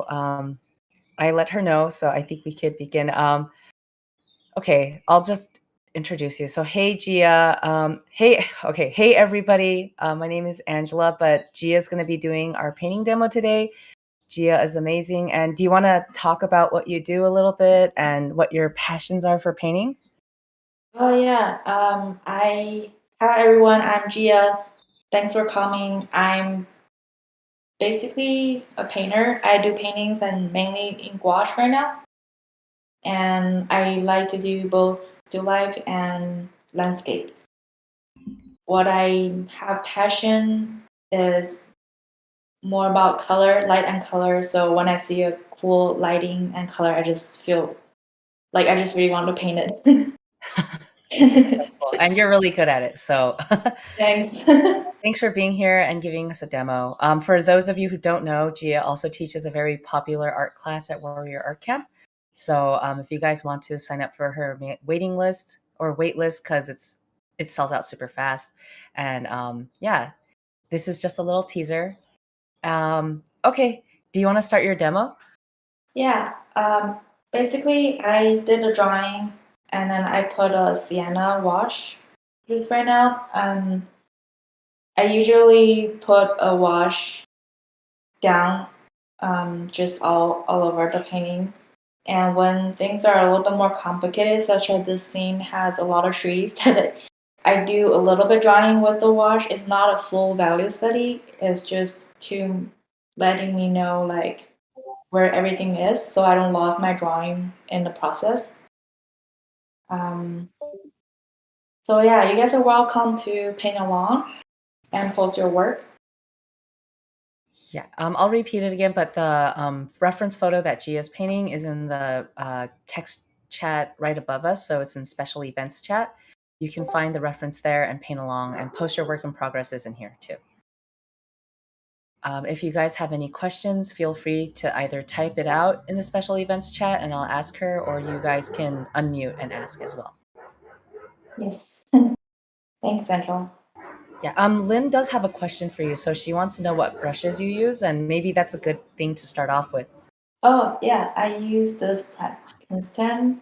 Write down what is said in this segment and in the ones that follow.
I let her know, so I think we could begin. Okay, I'll just introduce you. So, hey, Gia. Hey, everybody. My name is Angela, but Gia's going to be doing our painting demo today. Gia is amazing. And do you want to talk about what you do a little bit and what your passions are for painting? Oh yeah. Hi everyone. I'm Gia. Thanks for coming. I'm basically a painter. I do paintings and mainly in gouache right now. And I like to do both still life and landscapes. What I have passion is more about color, light and color. So when I see a cool lighting and color, I just feel like I just really want to paint it. Cool. And you're really good at it. So, Thanks. thanks for being here and giving us a demo. For those of you who don't know, Gia also teaches a very popular art class at Warrior Art Camp. So if you guys want to sign up for her waiting list or wait list, because it sells out super fast. And yeah, this is just a little teaser. Okay, do you want to start your demo? Yeah. Basically, I did a drawing and then I put a sienna wash just right now. I usually put a wash down just all over the painting. And when things are a little bit more complicated, such as this scene has a lot of trees, that I do a little bit drawing with the wash. It's not a full value study. It's just to letting me know like where everything is, so I don't lose my drawing in the process. Um, so yeah, you guys are welcome to paint along and post your work. Yeah, I'll repeat it again, but the reference photo that Gia's painting is in the text chat right above us. So it's in special events chat. You can find the reference there and paint along and post your work in progress is in here too. If you guys have any questions, feel free to either type it out in the special events chat and I'll ask her, or you guys can unmute and ask as well. Yes. Thanks, Central. Yeah, Lynn does have a question for you. So she wants to know what brushes you use, and maybe that's a good thing to start off with. Oh yeah, I use this Princeton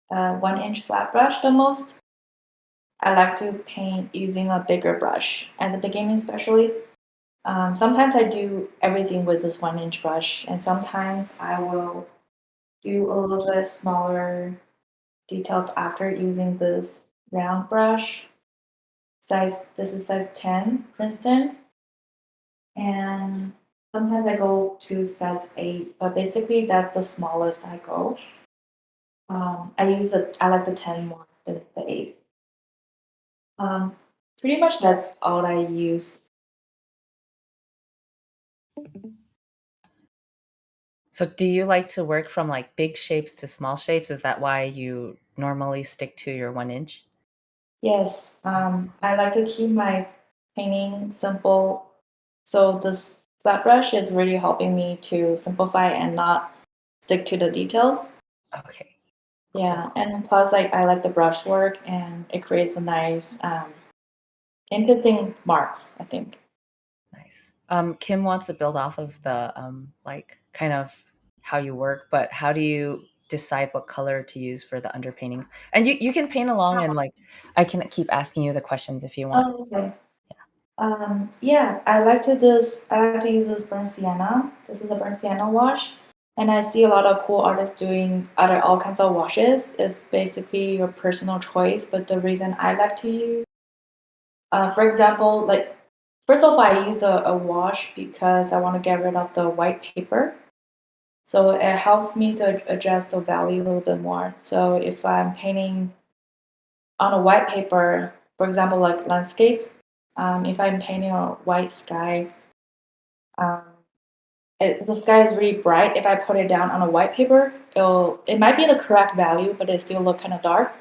1 inch flat brush the most. I like to paint using a bigger brush at the beginning, especially. Sometimes I do everything with this 1 inch brush, and sometimes I will do a little bit smaller details after using this round brush. This is size 10 Princeton, and sometimes I go to size 8, but basically that's the smallest I go. I like the 10 more than the 8. Um, Pretty much that's all I use. So do you like to work from like big shapes to small shapes? Is that why you normally stick to your 1 inch? Yes, I like to keep my painting simple. So this flat brush is really helping me to simplify and not stick to the details. Okay, cool. Yeah, and plus, like I like the brushwork, and it creates a nice, interesting marks. I think. Nice. Kim wants to build off of the like kind of how you work, but how do you decide what color to use for the underpaintings? And you can paint along and like I can keep asking you the questions if you want. Oh, okay. Yeah, I like to use this burnt sienna. This is a burnt sienna wash, and I see a lot of cool artists doing other all kinds of washes. It's basically your personal choice, but the reason I like to use, for example, like first of all, I use a wash because I want to get rid of the white paper. So it helps me to adjust the value a little bit more. So if I'm painting on a white paper, for example, like landscape, if I'm painting a white sky, um, the sky is really bright. If I put it down on a white paper, it might be the correct value, but it still look kind of dark.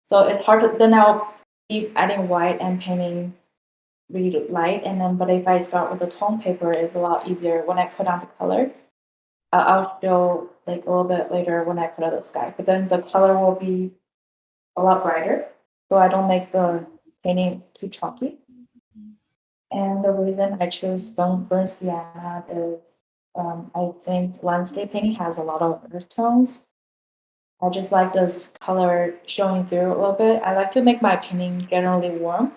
So it's hard to then I'll keep adding white and painting really light, and then but if I start with the tone paper, it's a lot easier when I put on the color. I'll show like a little bit later when I put out the sky, but then the color will be a lot brighter, so I don't make the painting too chalky. And the reason I chose burnt sienna is I think landscape painting has a lot of earth tones. I just like this color showing through a little bit. I like to make my painting generally warm.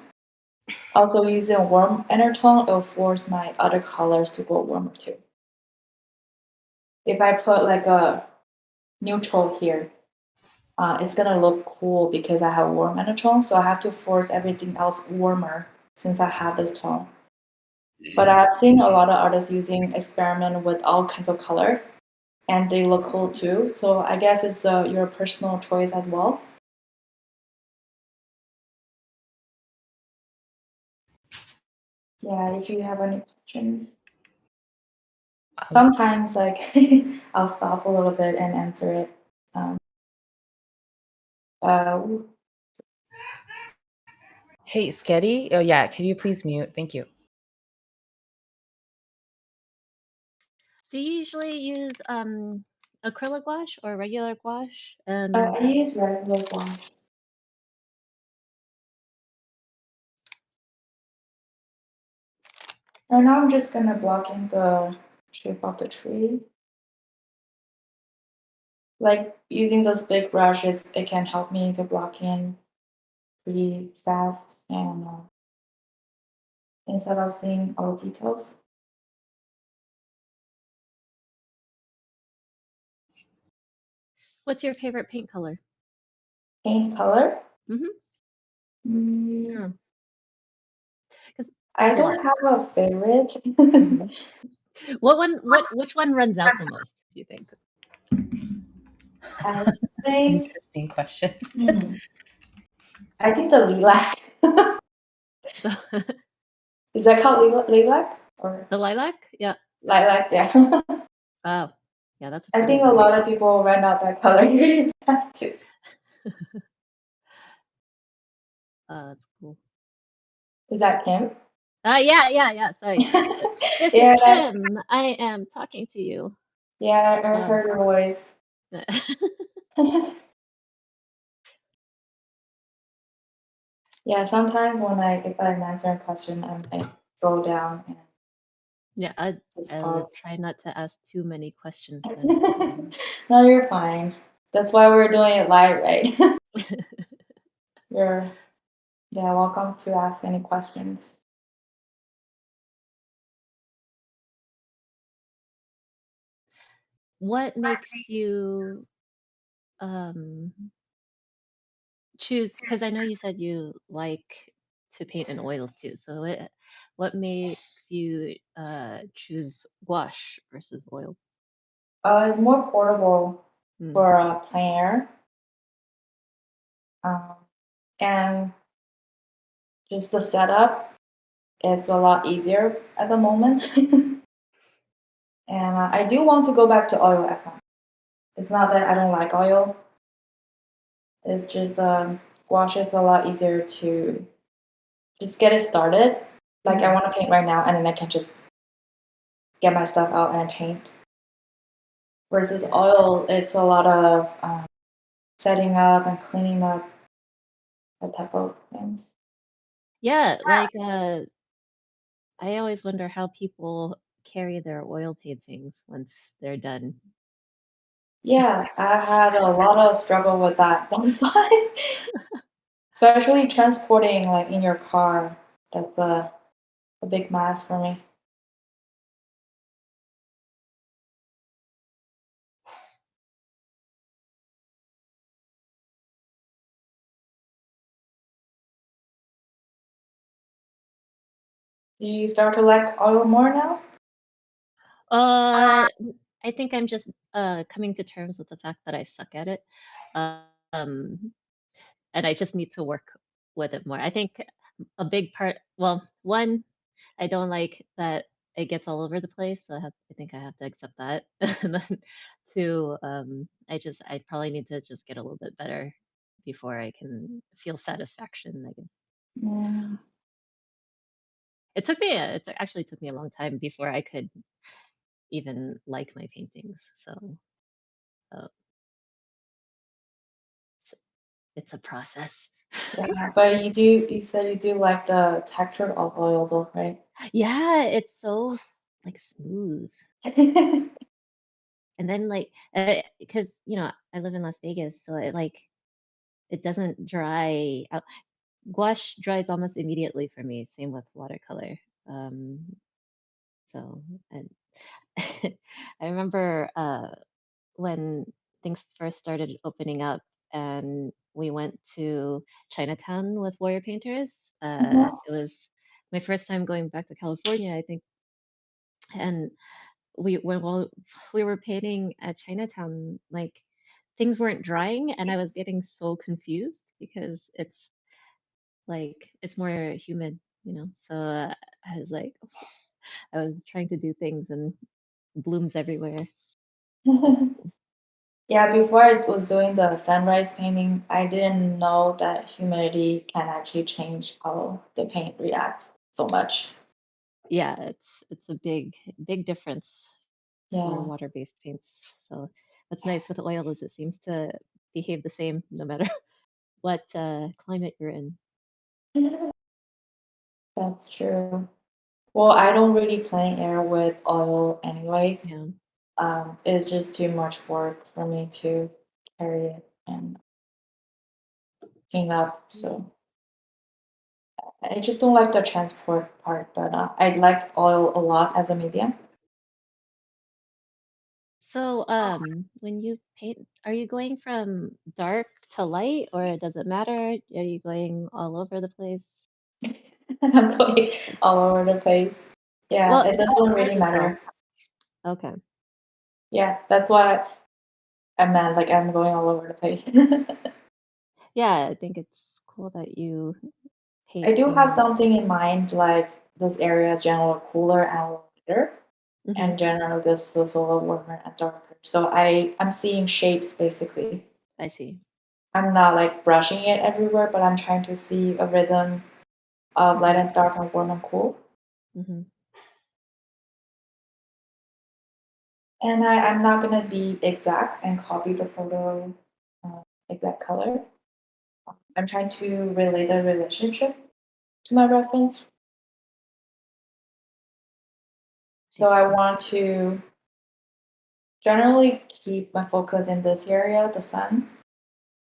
Also, using a warm undertone, it'll force my other colors to go warmer too. If I put like a neutral here, it's gonna look cool because I have a warm undertone, so I have to force everything else warmer since I have this tone. But I've seen a lot of artists using experiment with all kinds of color, and they look cool too. So I guess it's your personal choice as well. Yeah, if you have any questions. Um, Sometimes, like, I'll stop a little bit and answer it. Um, uh, hey, Sketty. Oh yeah, can you please mute? Thank you. Do you usually use acrylic gouache or regular gouache? I use regular gouache. Right now, I'm just gonna block in the shape of the tree. Like using those big brushes, it can help me to block in pretty fast and instead of seeing all the details. What's your favorite paint color? Paint color. Mm-hmm. Mm, Yeah, because I there's a lot. don't have a favorite. Hmm. Which one runs out the most, do you think? I think. Interesting question. Hmm, I think the lilac. The, Is that called lilac or the lilac? Yeah. lilac? Yeah. Oh, yeah, that's a I pretty think a one. lot of people run out that color really fast too. That's cool. Is that Kim? Yeah. Sorry. This is Yeah, Kim. I am talking to you. yeah, I Um, heard your voice. Yeah, sometimes when if I'm answering a question, I slow down and yeah, just I'll pause. try not to ask too many questions then. No, you're fine. That's why we're doing it live, right? You're yeah, welcome to ask any questions. What makes you um choose, because I know you said you like to paint in oils too. So what makes you choose gouache versus oil? It's more portable Mm. for a player, um, and just the setup. It's a lot easier at the moment, and I do want to go back to oil at some. It's not that I don't like oil. It's just gouache is a lot easier to just get it started. Like I Hmm. want to paint right now, and then I can just get my stuff out and paint. Versus Yeah. oil, it's a lot of setting up and cleaning up that type of things. Yeah, like I always wonder how people carry their oil paintings once they're done. Yeah, I had a lot of struggle with that one time, especially transporting like in your car. That's a big mess for me. Do you start to like oil more now? Uh, I think I'm just coming to terms with the fact that I suck at it. Um, and I just need to work with it more. I think a big part, well, one, I don't like that it gets all over the place. So I think I have to accept that. And then two, I probably need to just get a little bit better before I can feel satisfaction, I guess. Mm, It actually took me a long time before I could even like my paintings. So uh, it's, it's a process. yeah, but you said you do like the texture of oil though, right? Yeah, it's so like smooth. And then like because I live in Las Vegas, so it doesn't dry out. Gouache dries almost immediately for me. Same with watercolor. Um, so and I remember when things first started opening up and we went to Chinatown with Warrior Painters. Mhm. It was my first time going back to California, I think, and while we were painting at Chinatown, like things weren't drying, and I was getting so confused because it's more humid, So I was like, I was trying to do things and blooms everywhere. Yeah, before I was doing the sunrise painting, I didn't know that humidity can actually change how the paint reacts so much. Yeah, it's a big difference for Yeah. water-based paints. So what's nice with oil is it seems to behave the same no matter what climate you're in. That's true. Well, I don't really plein air with oil anyways. Yeah. It's just too much work for me to carry it and clean up. Mm. So I just don't like the transport part, but I like oil a lot as a medium. So, when you paint, are you going from dark to light, or does it matter? Are you going all over the place? I'm going all over the place. Yeah, Well, it doesn't it's hard really to tell. matter. Okay. Yeah, that's what I meant. Like I'm going all over the place. Yeah, I think it's cool that you I paint do have things. something in mind, like this area is generally cooler and a little lighter, Hmm. and generally this is a little warmer and darker. So I'm seeing shapes basically. I see. I'm not like brushing it everywhere, but I'm trying to see a rhythm of light Hmm. and dark and warm and cool. Hmm. And I'm not gonna be exact and copy the photo exact color. I'm trying to relay the relationship to my reference. I So I see. want to generally keep my focus in this area, the sun.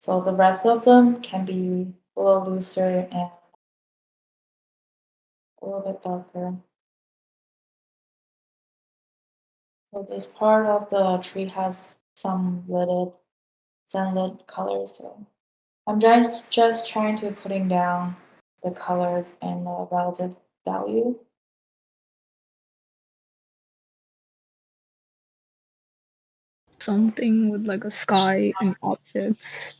So the rest of them can be a little looser and a little bit darker. So this part of the tree has some little sunlit colors. So I'm just trying to putting down the colors and the relative value. Something with like a sky and objects.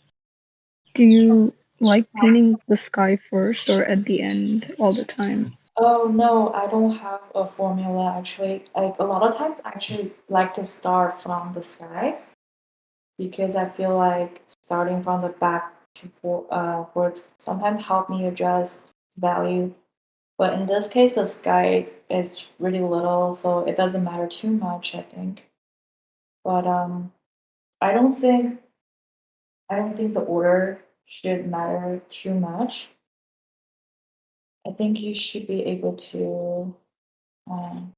Do you like painting the sky first or at the end all the time? Oh no, I don't have a formula actually. Like a lot of times I actually like to start from the sky because I feel like starting from the back to forth sometimes help me adjust value. But in this case, the sky is really little, so it doesn't matter too much, I think. But I don't think the order should matter too much. I think you should be able to, because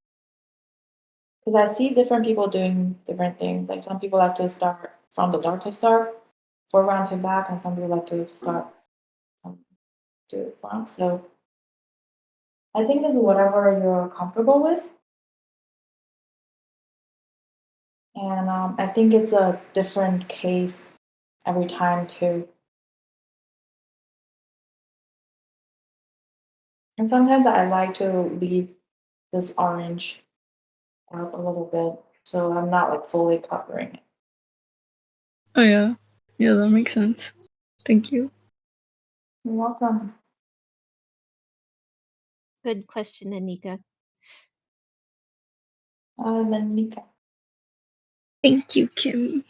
I see different people doing different things. Like some people like to start from the darkest start, foreground to back, and some people like to start um, to the front. So I think it's whatever you're comfortable with, and I think it's a different case every time too. And sometimes I like to leave this orange out a little bit, so I'm not like fully covering it. Oh yeah. Yeah, that makes sense. Thank you. You're welcome, Good question, Anika. then Mika. Thank you, Kim.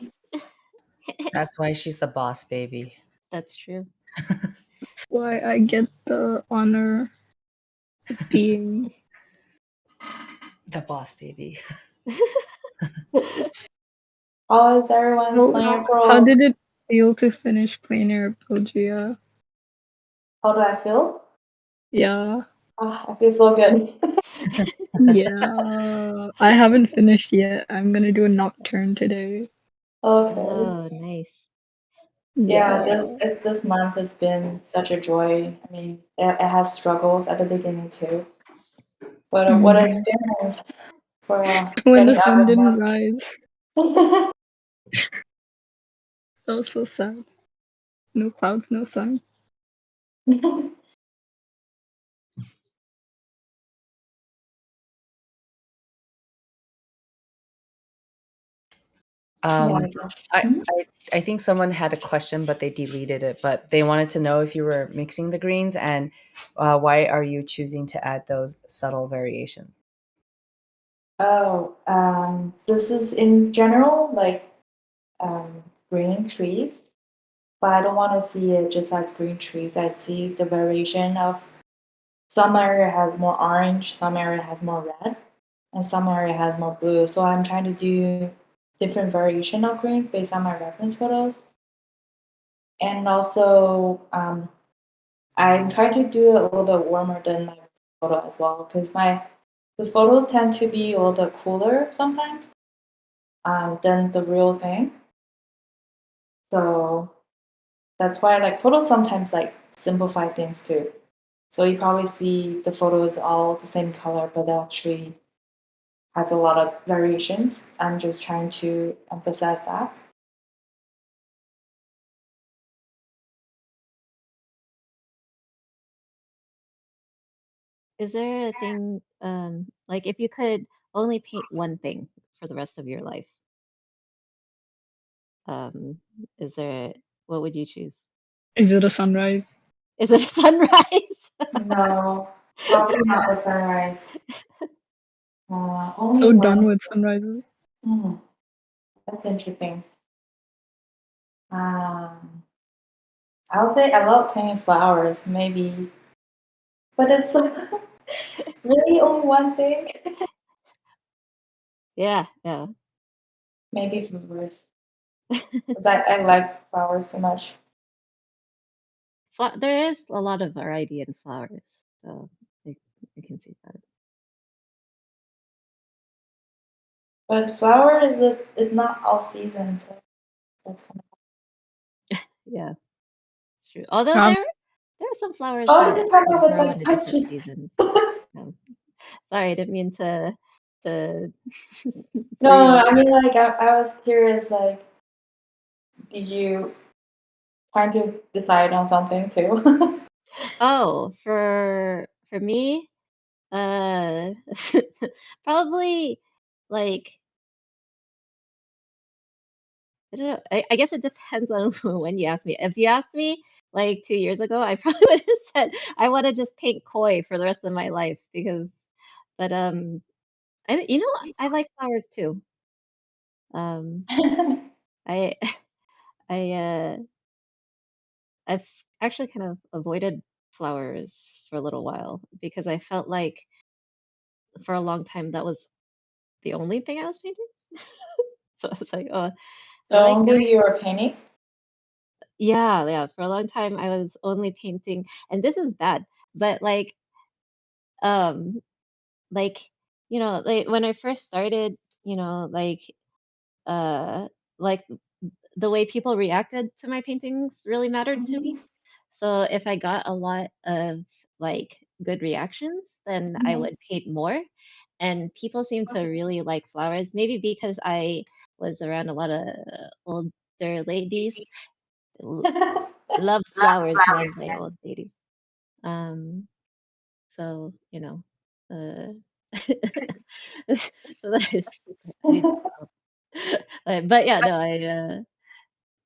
That's why she's the boss baby. That's true. That's why I get the honor of being The boss baby. host. How is everyone's So playing how pro? did it feel to finish plein air, Gia? How do I feel? Yeah. I feel so good. Yeah, I haven't finished yet. I'm gonna do a nocturne today. Okay. Oh, nice. Yeah, Yeah. this month has been such a joy. I mean, it has struggles at the beginning too, but what an Mhm. experience for When the getting sun out didn't rise, of that was so sad. No clouds, no sun. that. Yeah, Um, gosh. I, Mhm. I think someone had a question, but they deleted it. But they wanted to know if you were mixing the greens and why are you choosing to add those subtle variations? Oh, this is in general like green trees, but I don't want to see it just as green trees. I see the variation of some area has more orange, some area has more red, and some area has more blue. So I'm trying to do different variation of greens based on my reference photos. And also, I'm trying to do it a little bit warmer than my photo as well because my because photos tend to be a little bit cooler sometimes than the real thing. So that's why like photos sometimes like simplify things too. So you probably see the photos all the same color, but actually has a lot of variations. I'm just trying to emphasize that. Is there a thing, like if you could only paint one thing for the rest of your life, um, is there, what would you choose? Is it a sunrise? Is it a sunrise? No, probably not the sunrise. Only So done one. with sunrises. Hmm, that's interesting. Um, I would say I love painting flowers, maybe, but it's really only one thing. Yeah, yeah. Maybe flowers, because I like flowers so much. There is a lot of variety in flowers, so I, I can see that. But flower is not all season, so that's kind Yeah, it's true. Although Um, there are some flowers Oh, did that you come up with grow that in the different question? seasons. Um, sorry, I didn't mean to No, screw you over. I mean, like, I was curious, like, did you trying to decide on something too? Oh, for me, uh, probably like I don't know. I guess it depends on when you ask me. If you asked me like 2 years ago, I probably would have said I want to just paint koi for the rest of my life because, but I like flowers too. Um, I I I've actually kind of avoided flowers for a little while because I felt like for a long time that was the only thing I was painting. So I was like, oh, I So like only you are painting? yeah, yeah. For a long time I was only painting, and this is bad, but um like like when I first started, you know, uh like the way people reacted to my paintings really mattered to me. Mhm, So if I got a lot of like good reactions, then I mhm. would paint more. And people seem to really like flowers, maybe because I was around a lot of older ladies. L- Love flowers more than old ladies. Um, so uh, so that is, I need to stop. But yeah, no,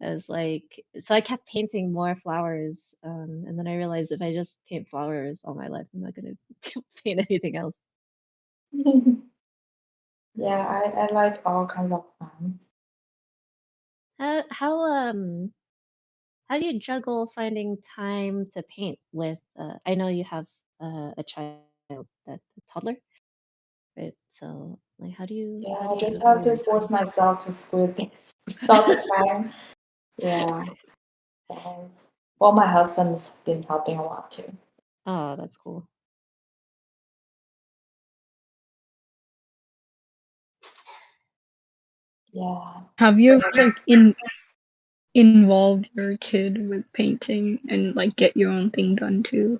I was like, so I kept painting more flowers, and then I realized if I just paint flowers all my life, I'm not gonna paint anything else. Yeah, I like all kinds of plants. How how um how do you juggle finding time to paint with? I know you have a child, that a toddler, right? So like, Yeah, how do I you just juggle have to your force time? myself to squid this all the time. Yeah. So, well, my husband's been helping a lot too. Oh, that's cool. Yeah. Have you ever like involved your kid with painting and like get your own thing done too?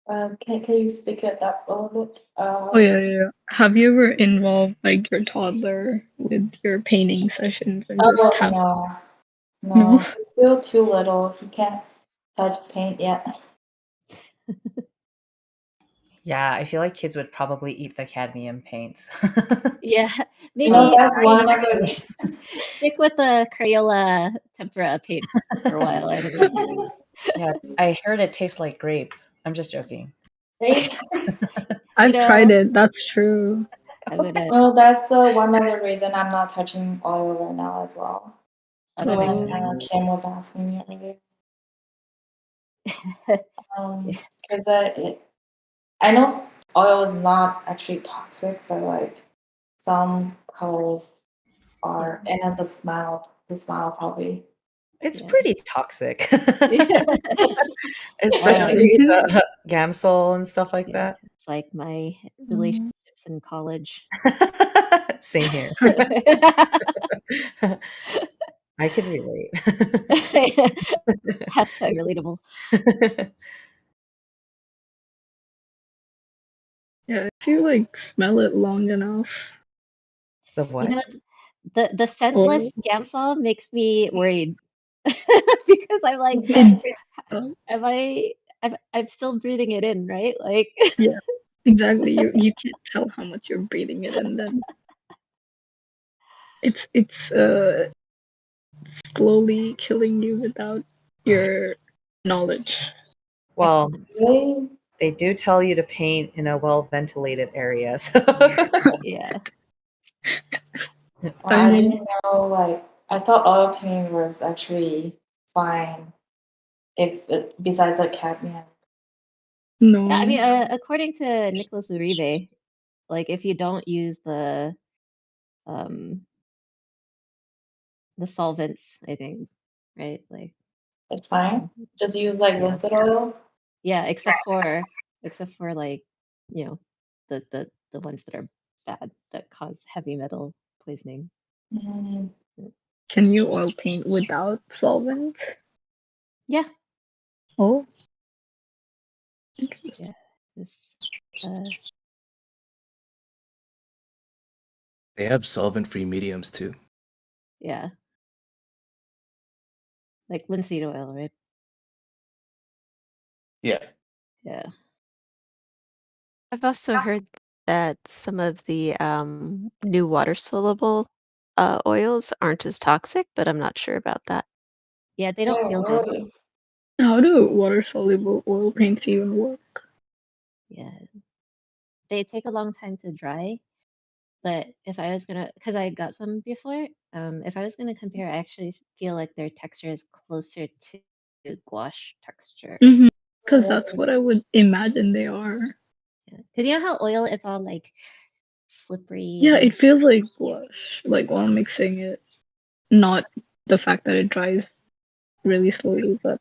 Can you speak it up a little bit? Oh yeah, yeah, yeah. Have you ever involved like your toddler with your painting sessions and just Oh have no? no, he's still too little. He can't touch paint yet. Yeah, I feel like kids would probably eat the cadmium paints. Yeah, No, maybe that's one of the reasons. stick with the Crayola tempera paints for a while. I don't know. Yeah, I heard it tastes like grape. I'm just joking. Right? You I've tried know, it. That's true. I would. Well, that's the one other reason I'm not touching oil right now as well. Oh, that makes When sense. Kim was asking me earlier, Yeah. because I know oil is not actually toxic, but like some colors Yeah. are, and then the smile probably. It's Yeah. pretty toxic, Yeah. especially the Gamsol and stuff like Yeah. that. It's like my Mm. relationships in college. Same here. I could relate. Hashtag relatable. Yeah, if you like smell it long enough. The You what? know, the Oil. scentless Gamsol makes me worried because I'm like, It, uh, I'm still breathing it in, right? Like, yeah, exactly. You can't tell how much you're breathing it, and then it's slowly killing you without your knowledge. Well, Really? they do tell you to paint in a well-ventilated area, so yeah. Well, I I mean, didn't know, like, I thought oil painting was actually fine if it, besides the cadmium. Yeah, I no. mean, according to Nicholas Uribe, like if you don't use um the solvents, I think, right? Like, It's fine. um, Just use like yeah, linseed oil. yeah, except for like, you know, the ones that are bad that cause heavy metal poisoning. Mm, Can you oil paint without solvents? Yeah, Oh, yeah. This, uh, They have solvent-free mediums too. yeah, like linseed oil, right? Yeah. Yeah. I've also heard that some of the new water soluble oils aren't as toxic, but I'm not sure about that. Yeah, they don't oh, feel good. really? how do water-soluble oil paints even work? Yeah. They take a long time to dry, but if I was gonna, because I got some before, if I was gonna compare, I actually feel like their texture is closer to gouache texture. Mm-hmm. Because that's Really? what I would imagine they are. Yeah. Because you know how oil, it's all like slippery Yeah, and it feels like blush, like while mixing it. Not the fact that it dries really slowly, but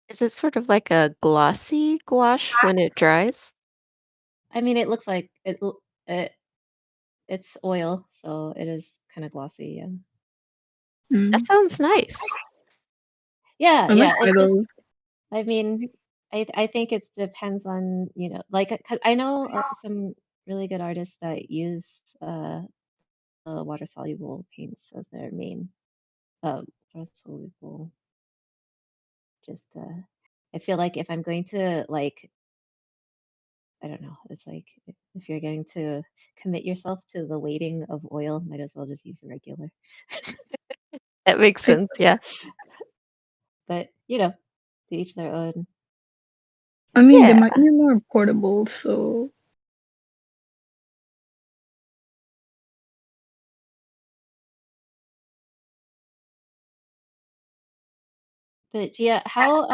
Is it sort of like a glossy gouache when it dries? I mean, it looks like it's oil, so it is kind of glossy. Yeah. That mm, sounds nice. Yeah, I might yeah. try It's just, those. I mean, I think it depends on, you know, like, cause I know some really good artists that use water soluble paints as their main water soluble. Just I feel like if I'm going to like, I don't know, it's like if you're going to commit yourself to the weighting of oil, might as well just use the regular. That makes I, sense, yeah. But you know, to each their own. I mean, they Yeah. might be more portable, so But Gia, how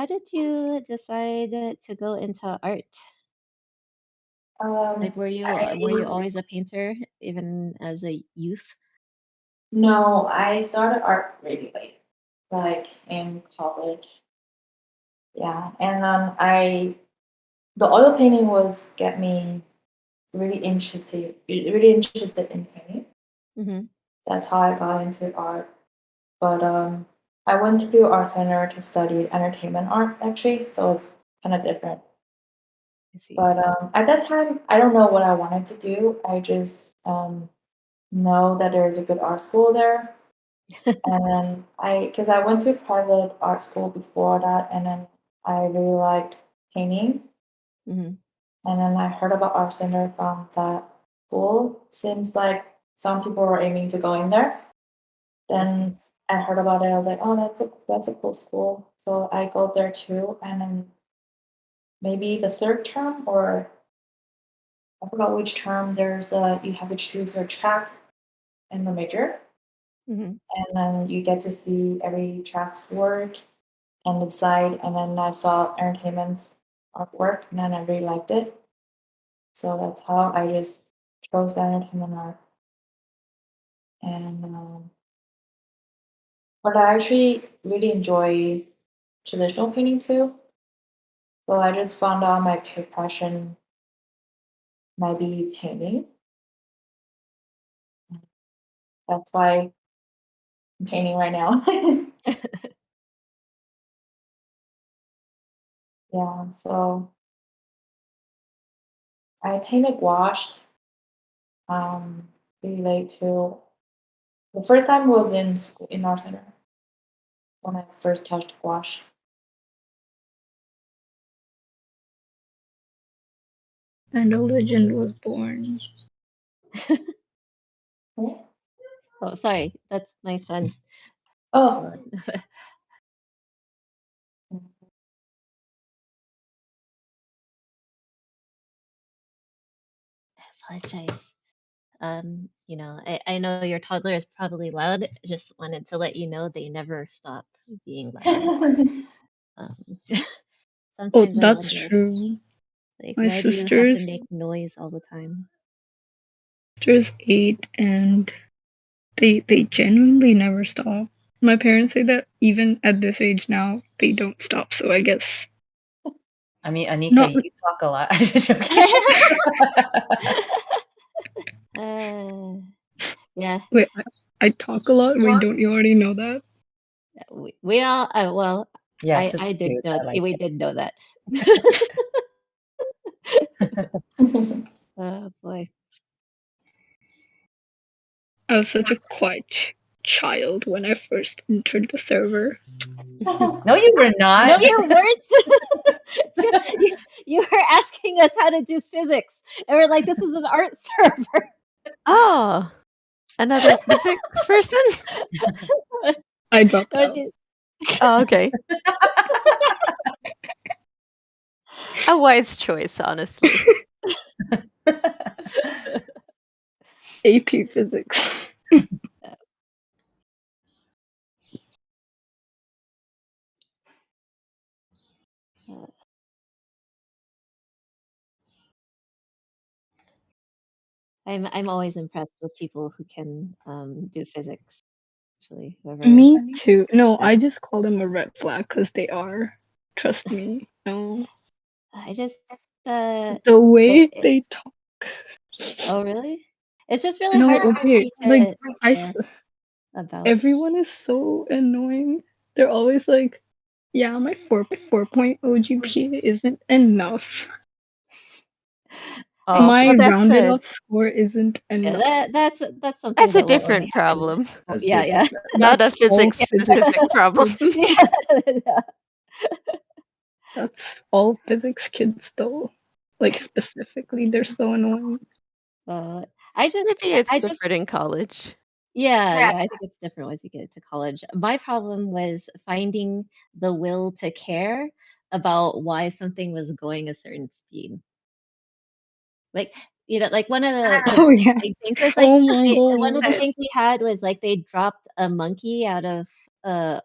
did you decide to go into art? Like, were you I always a painter even as a youth? no, I started art really late, like in college. Yeah, and then the oil painting was get me really interested in painting. Mm-hmm. That's how I got into art. But I went to art center to study entertainment art actually, so it's kind of different. I see. But at that time, I don't know what I wanted to do. I just know that there's a good art school there, and then because I went to private art school before that, and then I really liked painting, Mm-hmm. and then I heard about art center from that school. Seems like some people were aiming to go in there. I see. Then I heard about it. I was like, oh, that's a cool school. So I go there too, and then maybe the third term or I forgot which term. You have to choose your track in the major, Mm-hmm. and then you get to see every track's work and decide. And then I saw entertainment artwork, and then I really liked it. So that's how I just chose the entertainment art. And but I actually really enjoy traditional painting too. So I just found out my passion might be painting. That's why I'm painting right now. Yeah, so I painted gouache really late too. The first time was in school, in art center when I first touched gouache. And a legend was born. Oh, sorry. That's my son. Oh, Apologize. I know your toddler is probably loud. Just wanted to let you know they never stop being loud. Um, Oh, sometimes I that's wonder, true. like, My why do you have to sister's make noise all the time? sister's 8, and they genuinely never stop. My parents say that even at this age now, they don't stop. So I guess I mean, Anika, not. you talk a lot. I'm just joking. uh, yeah, Wait, I talk a lot. Wait, don't you already know that? we all, well, Yes, it's I did cute. know, I like we it. did know that. Oh boy. I was such a quiet child when I first entered the server. No, you were No, not. you weren't. You were asking us how to do physics, and we're like, this is an art server. Oh, another physics person? I dropped No, out. Oh, okay. A wise choice, honestly. AP physics. I'm always impressed with people who can do physics. Actually, whoever Me too. No, that, I just call them a red flag because they are. Trust me. No, I just uh, the it, way it, they talk. oh really? It's just really No, hard for okay. me Like to I, uh, about. everyone is so annoying. They're always like, "Yeah, my 4.0 GPA isn't enough. Oh, My well, rounded off score isn't Yeah, enough." that's something that's a that won't really different happen problem, in school. That's Yeah, yeah. different. not a That's all physics physics specific problem. kids. Yeah. That's all physics kids though. Like specifically, they're so annoying. Uh, Maybe it's I just, different in college. yeah, I think it's different once you get to college. My problem was finding the will to care about why something was going a certain speed. Like, like one of the Oh yeah. big things was like Oh my one of the god. things we had was like they dropped a monkey uh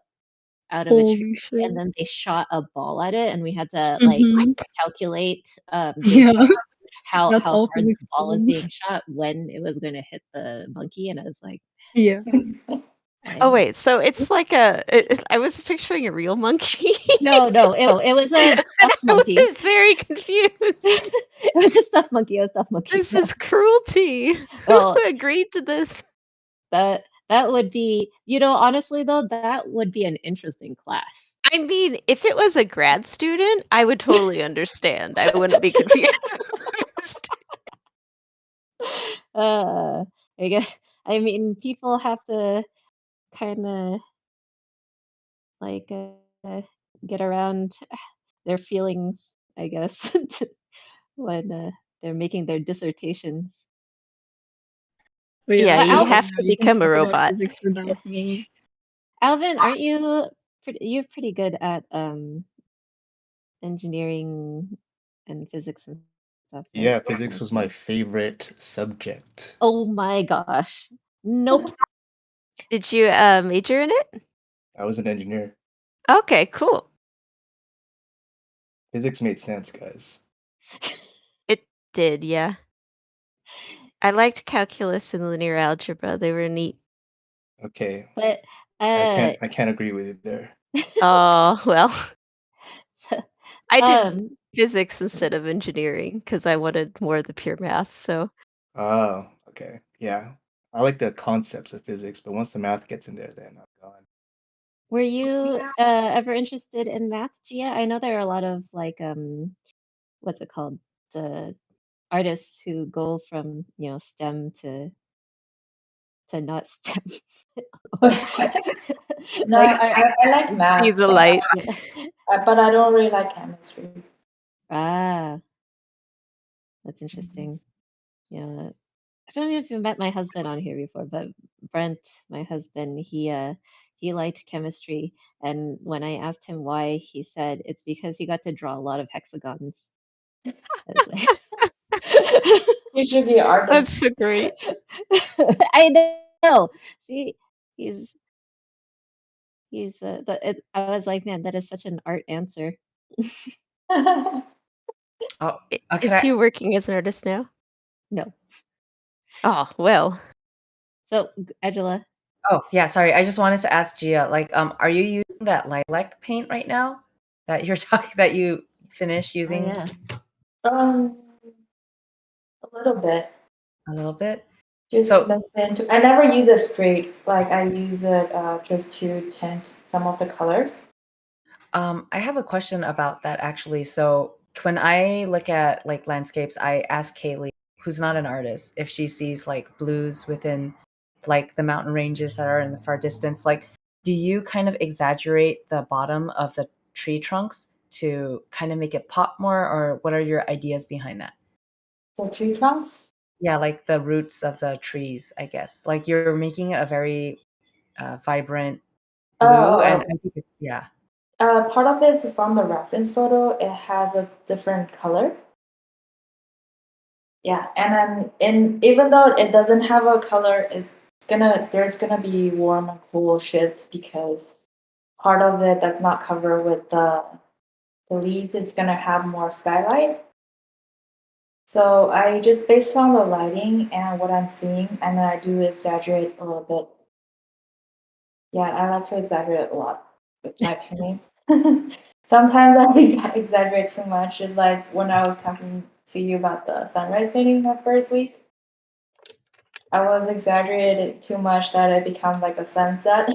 out of a tree Holy and shit. then they shot a ball at it and we had to like Mhm. calculate based Yeah. on That's how all hard physics the ball was problems. being shot when it was going to hit the monkey and I was like Yeah. Oh I'm wait, so it's like I was picturing a real monkey, no it was a and stuffed I monkey. was very confused. It was a stuffed monkey. This is cruelty. Who Well, agreed to this? That would be, honestly though, that would be an interesting class. I mean, if it was a grad student, I would totally understand. I wouldn't be confused. I guess, I mean, people have to kind of like get around their feelings, I guess, when they're making their dissertations. But yeah, Yeah, But you Alvin, have now to you can become a talk about robot. physics without me. Aren't you're pretty good at engineering and physics and stuff, right? Yeah, physics was my favorite subject. Oh my gosh. Nope. Did you major in it? I was an engineer. Okay, cool. Physics made sense, guys. It did, yeah. I liked calculus and linear algebra. They were neat. Okay, But I can't agree with you there. Oh, well, so, I did um physics instead of engineering because I wanted more of the pure math. So, Oh, okay. Yeah. I like the concepts of physics, but once the math gets in there, then I'm gone. were you ever interested in math, Gia? I know there are a lot of like what's it called? The artists who go from, STEM to not STEM. No, Like I like see math, the light. yeah. but I don't really like chemistry. Ah, that's interesting. Yeah. I don't know if you met my husband on here before, but Brent, my husband, he liked chemistry, and when I asked him why, he said it's because he got to draw a lot of hexagons. I was like, You should be an That's artist. so great. I know. See, he's I was like, man, that is such an art answer. Oh, could Is I? he working as an artist now? No. Oh, well. So, Angela, Oh, yeah. Sorry, I just wanted to ask Gia. Like, are you using that lilac paint right now that you're talking that you finished oh using yeah. um, a little bit. a little bit? Just So, mix into. I never use it straight. Like I use it just to tint some of the colors. I have a question about that actually. So, when I look at like landscapes, I ask Kaylee, who's not an artist, if she sees like blues within like the mountain ranges that are in the far distance. Like, do you kind of exaggerate the bottom of the tree trunks to kind of make it pop more, or what are your ideas behind that? The tree trunks. Yeah, like the roots of the trees, I guess. Like you're making it a very vibrant blue, and Oh, I think it's yeah. part of it's from the reference photo. It has a different color. Yeah, and then even though it doesn't have a color, there's gonna be warm and cool shift because part of it that's not covered with the leaf is gonna have more skylight. So I just based on the lighting and what I'm seeing, and then I do exaggerate a little bit. Yeah, I like to exaggerate a lot with my painting. Sometimes I exaggerate too much. Just like when I was talking to you about the sunrise painting that first week. I was exaggerated too much that it become like a sunset.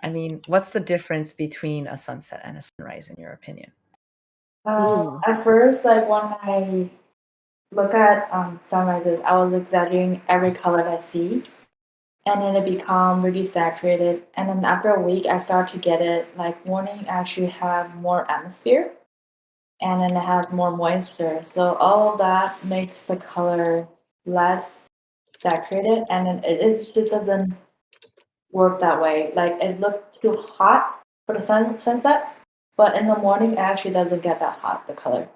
I mean, what's the difference between a sunset and a sunrise in your opinion? Ooh. At first, like when I look at sunrises, I was exaggerating every color I see, and then it become really saturated. And then after a week, I start to get it like morning actually have more atmosphere, and then it has more moisture. So all of that makes the color less saturated, and then it just doesn't work that way. Like it looked too hot for the sunset, but in the morning it actually doesn't get that hot, the color.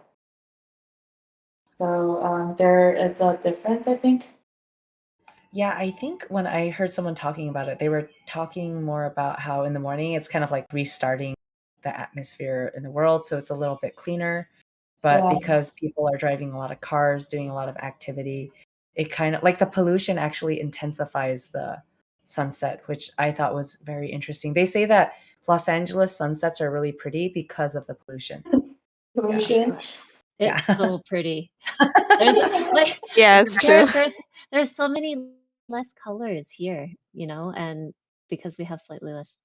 So there is a difference, I think. Yeah, I think when I heard someone talking about it, they were talking more about how in the morning it's kind of like restarting the atmosphere in the world, so it's a little bit cleaner. But Yeah, because people are driving a lot of cars, doing a lot of activity, it kind of like the pollution actually intensifies the sunset, which I thought was very interesting. They say that Los Angeles sunsets are really pretty because of the pollution. Yeah. pollution. It's Yeah. so pretty. There's like Yeah, it's true. there's so many less colors here, you know, and because we have slightly less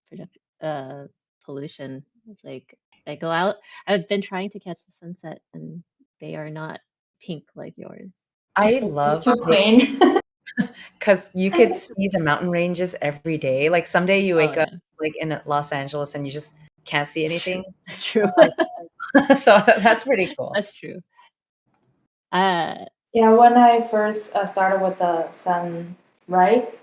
pollution, it's like I go out. I've been trying to catch the sunset, and they are not pink like yours. I It's love too plain. because you could see the mountain ranges every day. Like someday you Oh wake up yeah, like in Los Angeles and you just can't see that's true. anything. That's true. So that's pretty cool. That's true. Uh, Yeah, when I first started with the sunrise,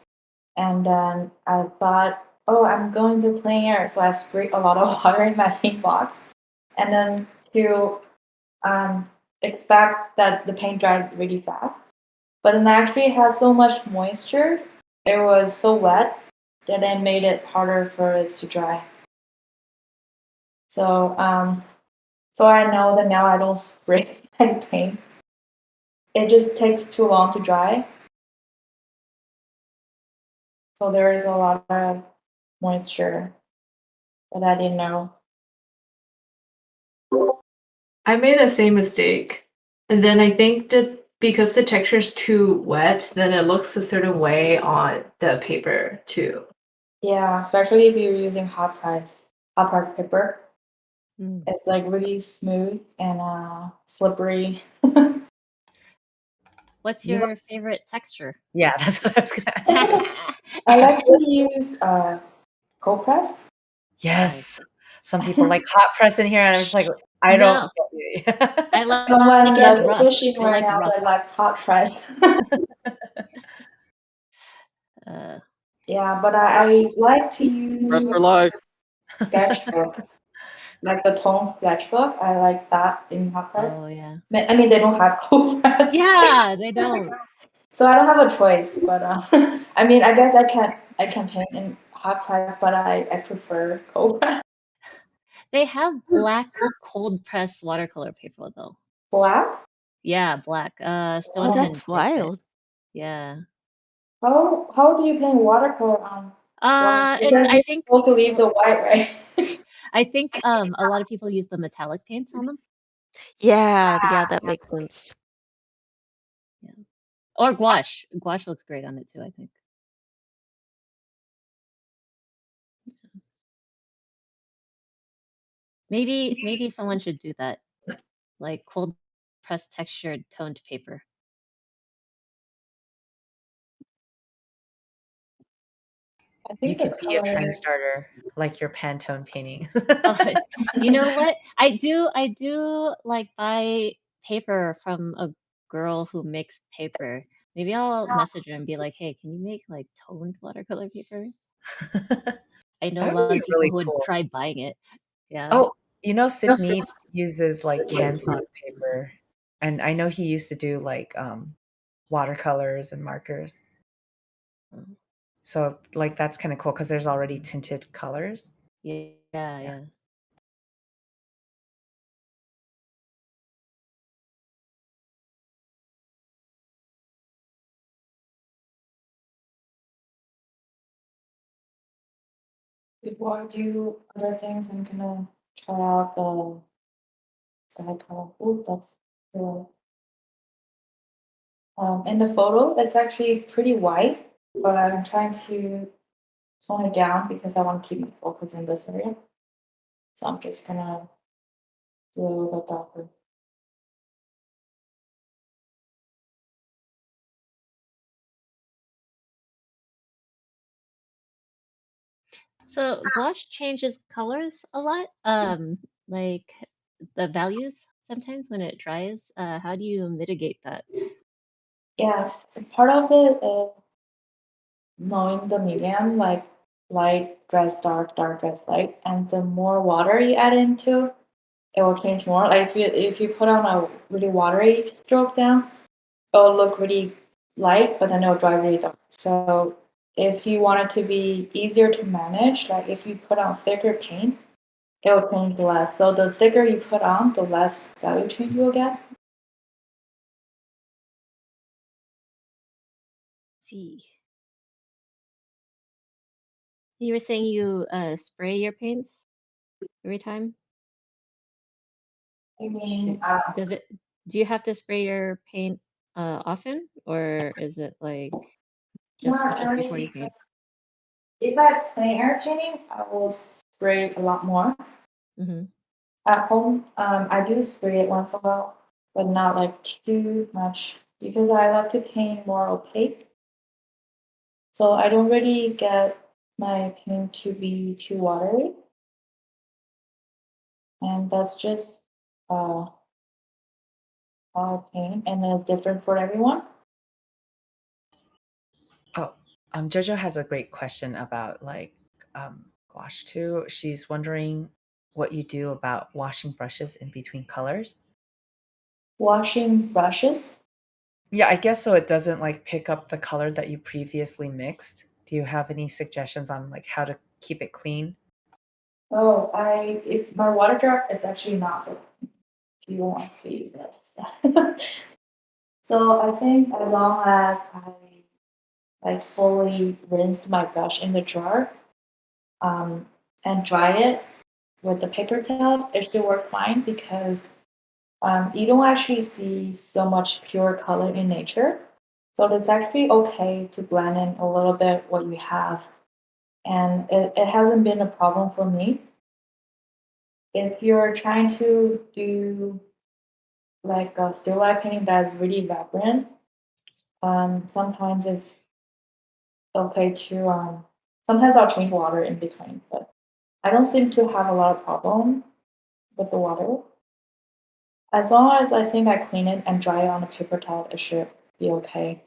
and then I thought, oh, I'm going to Plein Air, so I sprayed a lot of water in my paint box, and then to expect that the paint dries really fast. But it actually has so much moisture. It was so wet that it made it harder for it to dry. So so I know that now I don't spray my paint. It just takes too long to dry. So there is a lot of moisture that I didn't know. I made the same mistake. And then I think that because the texture is too wet, then it looks a certain way on the paper too. Yeah, especially if you're using hot press paper. mm. It's like really smooth and slippery. What's You your favorite texture? Yeah, that's what I was gonna ask you. I like to use cold press. Yes. Some people like hot press in here, and I'm just like, I don't No, get you. I like Someone it that's rough. fishing I right like now rough. that likes hot press. Uh, Yeah, but I like to use Press for life. sketchbook, like the tone sketchbook. I like that in hot press. oh yeah. I mean, they don't have cold press. Yeah, they don't. So I don't have a choice, but I mean, I guess I can paint in hot press, but I prefer cold press. They have black cold press watercolor paper though. Black? Yeah, black. Oh, Stoneman that's makes it. wild. Yeah. How do you paint watercolor on black? It's Because I you're think supposed to leave the white, right? I think a lot of people use the metallic paints on them. Yeah, that makes sense. Yeah. Or gouache. Gouache looks great on it too, I think. Maybe someone should do that. Like cold press textured toned paper. I You think the could be a trend color. starter, like your Pantone painting. Oh, you know what? I do like buy paper from a girl who makes paper. Maybe I'll message her and be like, "Hey, can you make like toned watercolor paper?" I know a That would lot be of people really who would cool. try buying it. Yeah. Oh, Sydney uses like Canson paper, and I know he used to do like watercolors and markers. Mm. So like that's kind of cool because there's already tinted colors. Yeah, Yeah. yeah. Before I do other things, I'm gonna try out the sky color. Oh, that's the in the photo. It's actually pretty white, but I'm trying to tone it down because I want to keep my focus in this area. So I'm just gonna do a little bit darker. So gouache changes colors a lot. Like the values sometimes when it dries. How do you mitigate that? Yeah, so part of it is knowing the medium, like light dress dark, dark dress light, and the more water you add into, it will change more. Like if you put on a really watery stroke down, it'll look really light, but then it'll dry really dark. So if you want it to be easier to manage, like if you put on thicker paint, it will change less. So the thicker you put on, the less value change you'll get. See. You were saying you spray your paints every time? I mean, Does it do you have to spray your paint often or is it like just before you Not paint? if I play air painting, I will spray a lot more. Hmm. At home, I do spray it once in a while, but not like too much because I like to paint more opaque. So I don't really get my paint to be too watery, and that's just uh, how I paint, and it's different for everyone. Oh, Jojo has a great question about like gouache too. She's wondering what you do about washing brushes in between colors. Washing brushes. Yeah, I guess so it doesn't like pick up the color that you previously mixed. Do you have any suggestions on like how to keep it clean? Oh, if my water jar, it's actually not so. If you want to see this, so I think as long as I like fully rinsed my brush in the jar, um, and dry it with the paper towel, it should work fine because you don't actually see so much pure color in nature. So it's actually okay to blend in a little bit what you have. And it hasn't been a problem for me. If you're trying to do like a still life painting that's really vibrant, sometimes it's okay to sometimes I'll change water in between, but I don't seem to have a lot of problem with the water. As long as I think I clean it and dry it on a paper towel, it should be okay.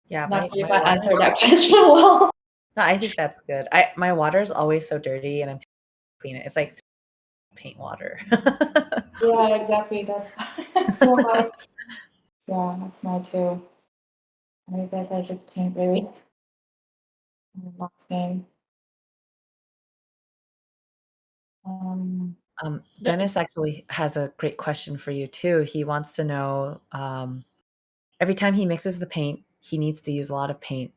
Yeah, Not my sure if my I water. answered that question well. No, I think that's good. I my water is always so dirty, and I'm too clean it. It's like paint water. Yeah, exactly. That's so my yeah, that's my too. I guess I just paint really nothing. The, Dennis actually has a great question for you too. He wants to know every time he mixes the paint, he needs to use a lot of paint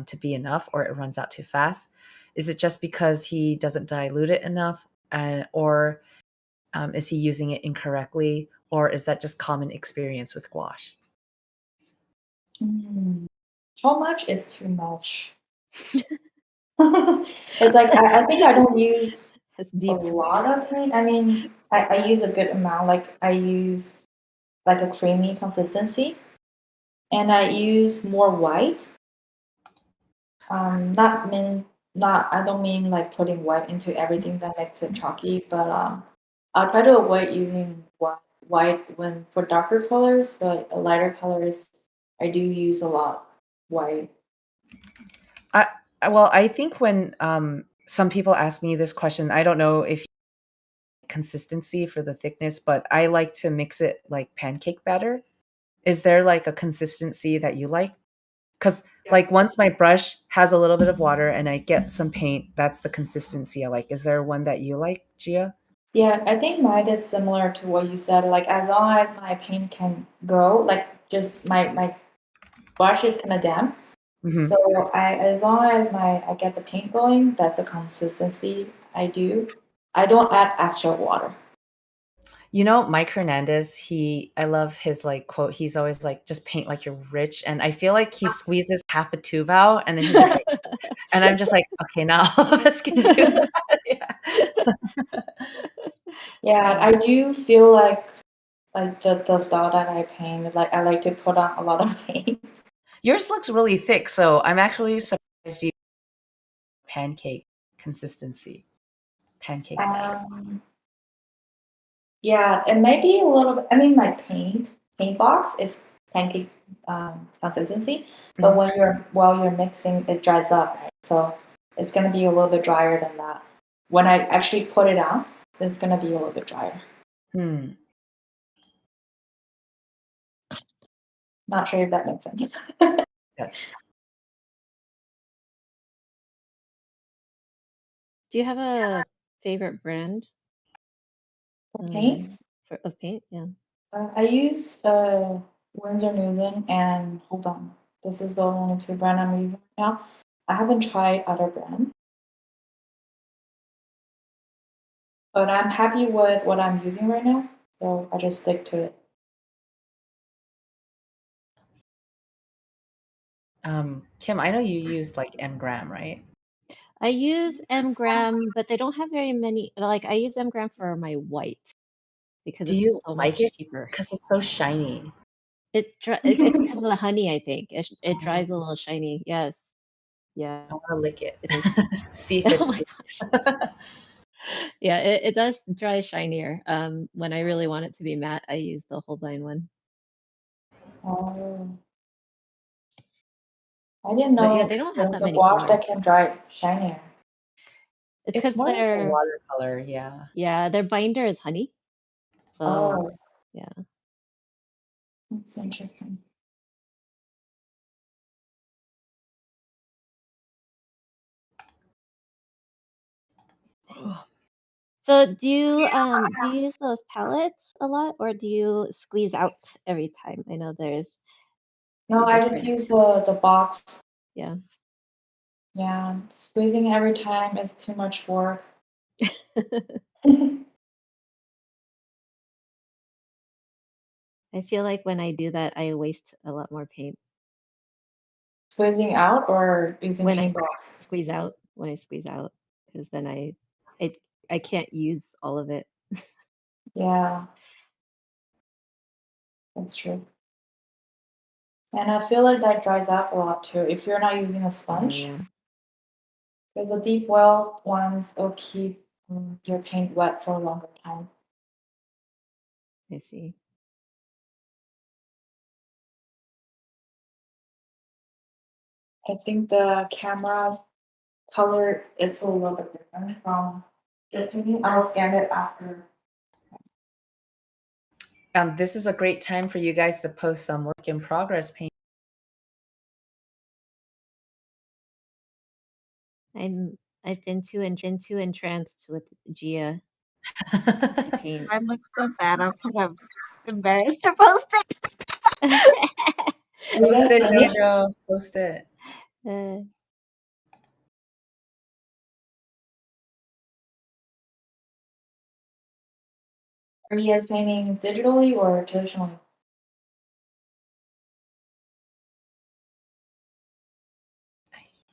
to be enough, or it runs out too fast. Is it just because he doesn't dilute it enough, or is he using it incorrectly, or is that just common experience with gouache? mm, how much is too much? It's like I think I don't use that's a deep. lot of paint. I mean, I use a good amount. Like I use like a creamy consistency, and I use more white. Not mean not I don't mean like putting white into everything that makes it chalky, but I try to avoid using white when for darker colors, but lighter colors I do use a lot white. I well, I think when some people ask me this question, I don't know if consistency for the thickness, but I like to mix it like pancake batter. Is there like a consistency that you like? Because like once my brush has a little bit of water and I get some paint, that's the consistency I like. Is there one that you like, Gia? Yeah, I think mine is similar to what you said. Like as long as my paint can go, like just my brush is kind of damp. Hmm. So I as long as I get the paint going, that's the consistency I do. I don't add actual water. You know, Mike Hernandez, I love his like quote. He's always like, just paint like you're rich. And I feel like he squeezes half a tube out and then he just like, and I'm just like, okay, now all of us can do that. Yeah. Yeah, I do feel like the style that I paint, like I like to put on a lot of paint. Yours looks really thick, so I'm actually surprised you pancake consistency, pancake batter. Um, yeah, it might be a little bit. I mean, my paint box is pancake consistency, but Mhm. while you're mixing, it dries up, right? So it's gonna be a little bit drier than that. When I actually put it on, it's gonna be a little bit drier. Hmm. Not sure if that makes sense. Yes. Do you have a favorite brand For paint, for of paint? Yeah. I use Windsor Newton and hold on. This is the only two brand I'm using right now. I haven't tried other brands, but I'm happy with what I'm using right now, so I just stick to it. Kim, I know you used like M-gram, right? I use M-gram, but they don't have very many. Like I use M-gram for my white because Do it's you so like much it? cheaper. Because it's so shiny. It's because of the honey, I think. It Oh, dries a little shiny. Yes. Yeah, I want to lick it. it is. See if Oh it's my gosh. Yeah, it does dry shinier. When I really want it to be matte, I use the Holbein one. Oh, I didn't But yeah, know they don't have there's that a many gouache colors. that can dry shinier. It's It's because more like a watercolor, yeah. their binder is honey. So Oh, yeah. that's interesting. So do you use those palettes a lot or do you squeeze out every time? I know there's No, two I just different. use the box. Yeah. Yeah, squeezing every time is too much work. I feel like when I do that, I waste a lot more paint. Squeezing out or using When I paintballs? when I squeeze out, because then I I can't use all of it. Yeah, that's true. And I feel like that dries out a lot too if you're not using a Oh sponge. yeah, Because the deep well ones will keep your paint wet for a longer time. I see. I think the camera color it's a little bit different from the painting. I'll scan it after. This is a great time for you guys to post some work in progress paint. I've been too entranced with Gia to paint. I look so bad. I'm kind of embarrassed to post Are you Post guys it, painting? Jojo. Post it. Uh, Are you guys painting digitally or traditionally?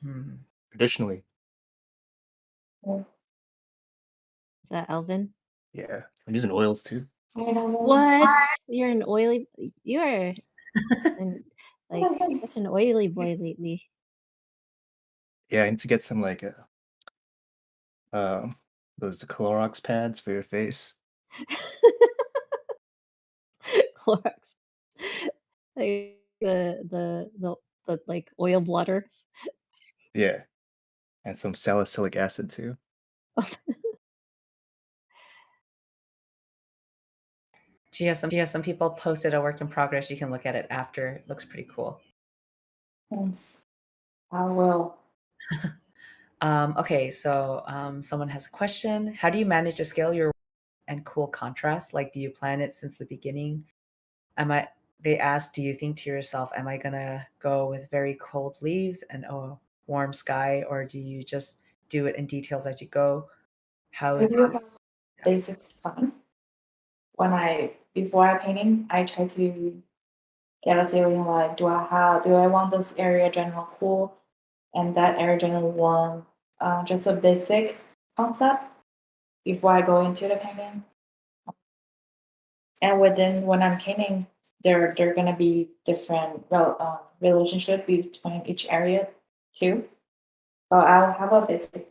Hmm. Traditionally, Yeah. is that Elvin? yeah. I'm using oils too. I don't know. What? You're an oily. You are an like such an oily boy lately. Yeah, I need to get some like um those Clorox pads for your face. Clorox. Like the like oil blotters. Yeah, and some salicylic acid too. Some people posted a work in progress. You can look at it after. It looks pretty cool. Thanks. I will. Okay, so someone has a question. How do you manage to scale your and cool contrast? Like, do you plan it since the beginning? They asked, do you think to yourself, am I gonna go with very cold leaves and a warm sky, or do you just do it in details as you go? How I is do have basic fun. Before I painting, I try to get a feeling like do I want this area general cool and that area general warm? Just a basic concept before I go into the painting. And within when I'm painting, there gonna be different relationship between each area too. But I'll have a basic.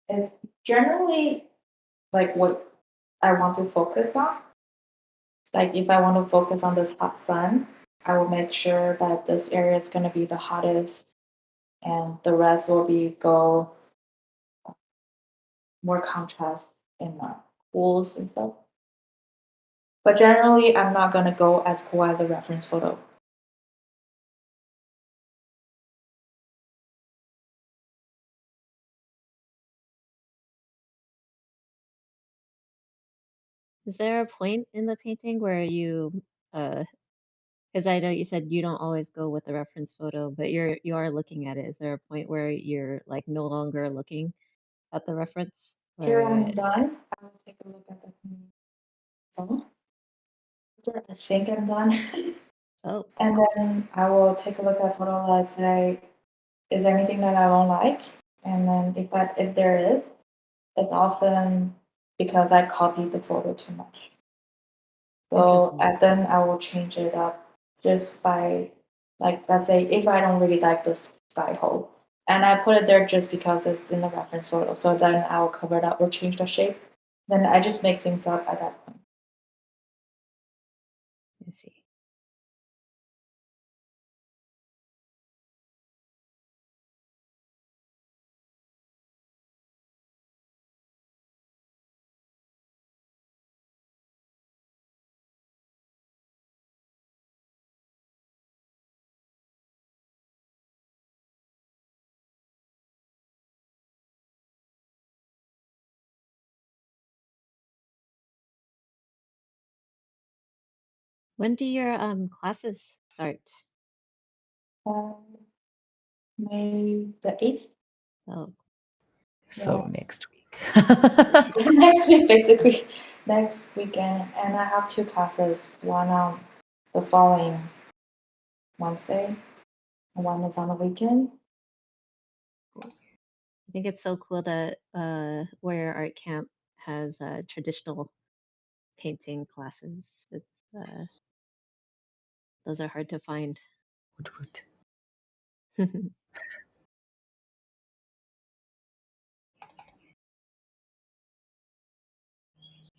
It's generally like what I want to focus on. Like if I want to focus on this hot sun, I will make sure that this area is going to be the hottest, and the rest will be go more contrast in pools and stuff. But generally, I'm not going to go as cool as the reference photo. Is there a point in the painting where you because I know you said you don't always go with the reference photo, but you are looking at it. Is there a point where you're like no longer looking at the reference? Here Or I'm done. I will take a look at the song. after I think I'm done. Oh, And then I will take a look at photo and say, is there anything that I don't like? And then if there is, it's often because I copied the photo too much. So interesting. and then I will change it up just by, like, let's say if I don't really like this sky hole, and I put it there just because it's in the reference photo. So then I will cover it up or change the shape. Then I just make things up at that point. Let's see. When do your classes start? Um, May the 8th? Oh, So Yeah. next week. Next week, basically. Next weekend. And I have 2 classes. One the following Wednesday, and one is on the weekend. I think it's so cool that Warrior Art Camp has traditional painting classes. It's those are hard to find. Woot woot.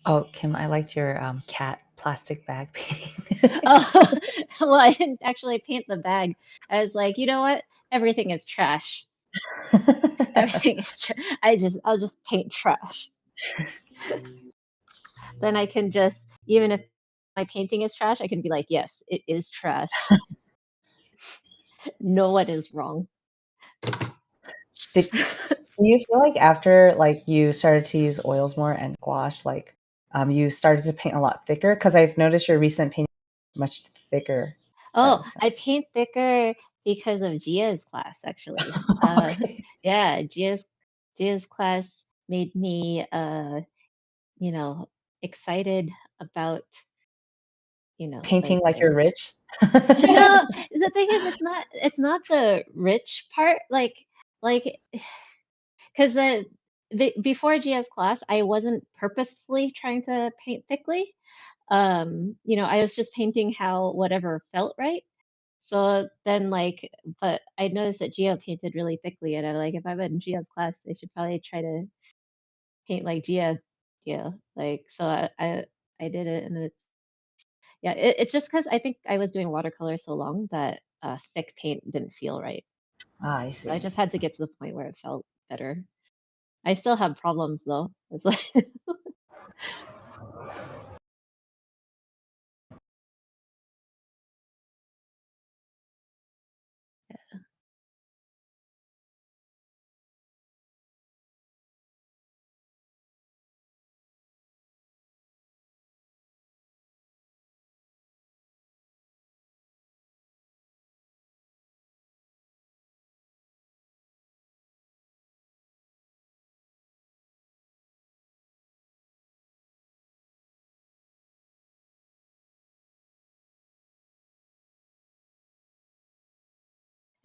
Oh, Kim, I liked your cat plastic bag painting. Oh, well, I didn't actually paint the bag. I was like, you know what? Everything is trash. Everything is I'll just paint trash. Then I can just, even if my painting is trash, I can be like, yes, it is trash. No one is wrong. Did do you feel like after like you started to use oils more and gouache, like you started to paint a lot thicker? Because I've noticed your recent painting much thicker. Oh, But I paint thicker because of Gia's class, actually. okay. Yeah, Gia's class made me you know, excited about, Painting like like you're rich. no, the thing is it's not the rich part, like because before Gia's class, I wasn't purposefully trying to paint thickly. I was just painting how whatever felt right. So then, like, but I noticed that Geo painted really thickly, and I'm like, if I'm in Geo's class, I should probably try to paint like Geo. Yeah, like so I did it, and yeah, it's just because I think I was doing watercolor so long that thick paint didn't feel right. Ah, I So I see. just had to get to the point where it felt better. I still have problems though. It's like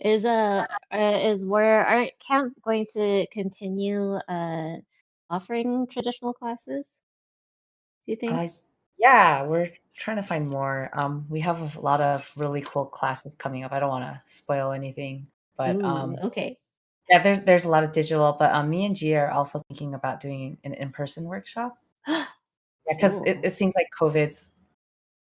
is where Art Camp going to continue offering traditional classes? Do you think? Uh, yeah, we're trying to find more. We have a lot of really cool classes coming up. I don't want to spoil anything, but Ooh, okay. yeah, there's a lot of digital. But me and Gia are also thinking about doing an in-person workshop. Yeah, because Cool. it seems like it's